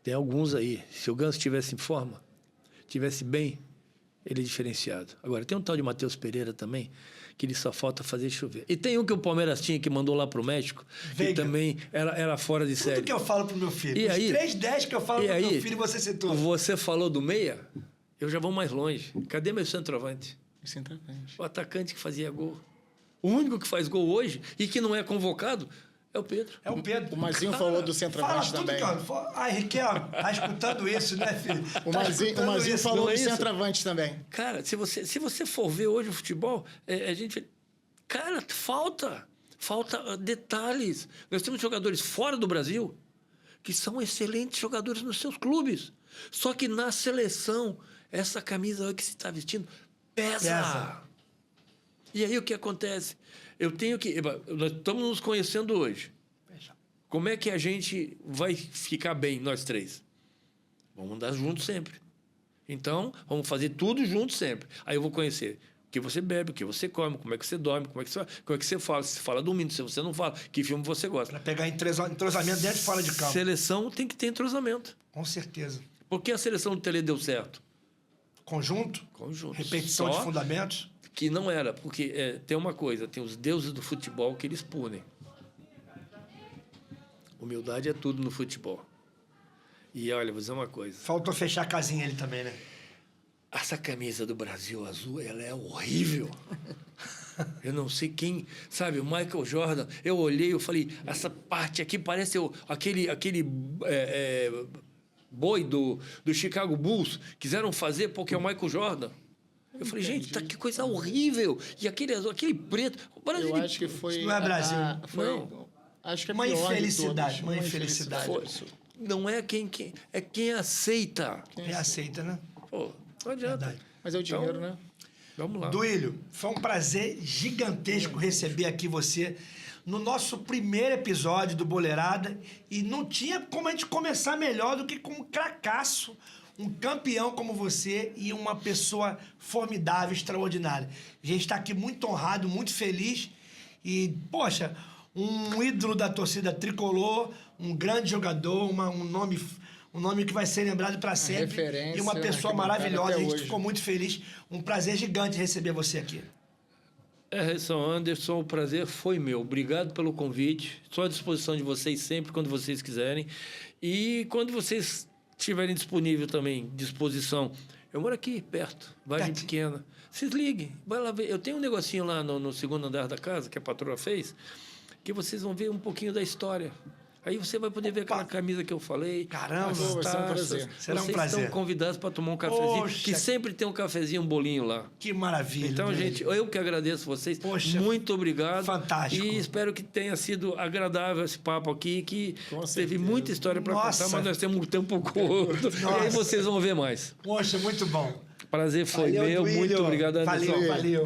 S3: Tem alguns aí. Se o Ganso estivesse em forma, estivesse bem, ele é diferenciado. Agora, tem um tal de Matheus Pereira também, que ele só falta fazer chover. E tem um que o Palmeiras tinha, que mandou lá pro México, que também era fora de série.
S1: Tudo que eu falo pro meu filho.
S3: E
S1: Os
S3: aí,
S1: 3-10 que eu falo pro meu filho, você citou.
S3: Você falou do meia, eu já vou mais longe. Cadê meu centroavante? O atacante que fazia gol. O único que faz gol hoje e que não é convocado é o Pedro.
S1: É o Pedro.
S2: O Mazinho falou do centroavante também.
S1: Henrique, tá escutando isso, né, filho?
S2: O Mazinho falou do centroavante também.
S3: Cara, se você for ver hoje o futebol, a gente... Cara, falta detalhes. Nós temos jogadores fora do Brasil que são excelentes jogadores nos seus clubes. Só que na seleção, essa camisa que se está vestindo pesa. E aí o que acontece? Nós estamos nos conhecendo hoje. Como é que a gente vai ficar bem, nós 3? Vamos andar juntos sempre. Então, vamos fazer tudo juntos sempre. Aí eu vou conhecer o que você bebe, o que você come, como é que você dorme, como é que você fala. Se você fala dormindo, se você não fala, que filme você gosta.
S1: Para pegar entrosamento dentro e fora de campo.
S3: Seleção tem que ter entrosamento.
S1: Com certeza.
S3: Por que a seleção do Tele deu certo?
S1: Conjunto. Repetição de fundamentos.
S3: Que não era, porque tem uma coisa, tem os deuses do futebol que eles punem. Humildade é tudo no futebol. E olha, vou dizer uma coisa.
S1: Faltou fechar a casinha ele também, né?
S3: Essa camisa do Brasil azul, ela é horrível. Eu não sei quem... Sabe, o Michael Jordan, eu olhei, eu falei, essa parte aqui parece aquele boi do Chicago Bulls, quiseram fazer porque é o Michael Jordan. Eu falei, gente, tá, que coisa horrível. E aquele preto... O Brasil,
S2: Eu acho que foi...
S1: Isso não é Brasil.
S3: Não.
S2: Acho que é
S1: Uma
S2: pior de
S1: infelicidade,
S2: todos.
S1: uma infelicidade.
S3: Foi. Não é é quem aceita.
S1: É aceita, né?
S3: Pô, não adianta.
S1: Verdade.
S2: Mas é o dinheiro,
S3: Então,
S2: né?
S3: Vamos lá.
S1: Duílio, foi um prazer gigantesco receber aqui você no nosso primeiro episódio do Boleirada. E não tinha como a gente começar melhor do que com um cracaço, um campeão como você e uma pessoa formidável, extraordinária. A gente está aqui muito honrado, muito feliz. E, poxa, um ídolo da torcida tricolor, um grande jogador, um nome que vai ser lembrado para sempre.
S2: Referência
S1: E uma
S2: na
S1: pessoa
S2: arquibancada
S1: maravilhosa.
S2: até
S1: A gente
S2: hoje.
S1: ficou muito feliz. Um prazer gigante receber você aqui.
S3: Harrison Anderson, o prazer foi meu. Obrigado pelo convite. Estou à disposição de vocês sempre, quando vocês quiserem. E quando vocês estiverem disponível também, disposição. Eu moro aqui, perto, Vargem
S1: Perto.
S3: Pequena. Vocês liguem, vai lá ver. Eu tenho um negocinho lá no segundo andar da casa, que a patroa fez, que vocês vão ver um pouquinho da história. Aí você vai poder ver aquela camisa que eu falei.
S1: Caramba,
S3: as
S2: vai ser um
S3: taças.
S2: prazer.
S1: Será um
S3: Vocês
S1: prazer.
S3: estão convidados para tomar um cafezinho,
S1: Poxa.
S3: que sempre tem um cafezinho, um bolinho lá.
S1: Que maravilha.
S3: Então,
S1: Duílio.
S3: gente, eu que agradeço vocês.
S1: Poxa,
S3: muito obrigado.
S1: fantástico.
S3: E espero que tenha sido agradável esse papo aqui, que
S2: Com
S3: teve
S2: certeza.
S3: muita história para
S1: Nossa.
S3: contar, mas nós temos um tempo curto. E aí
S1: Nossa.
S3: vocês vão ver mais.
S1: Poxa, muito bom.
S3: Prazer foi
S1: Valeu,
S3: meu.
S1: Duílio.
S3: Muito obrigado, Anderson.
S1: Valeu, valeu.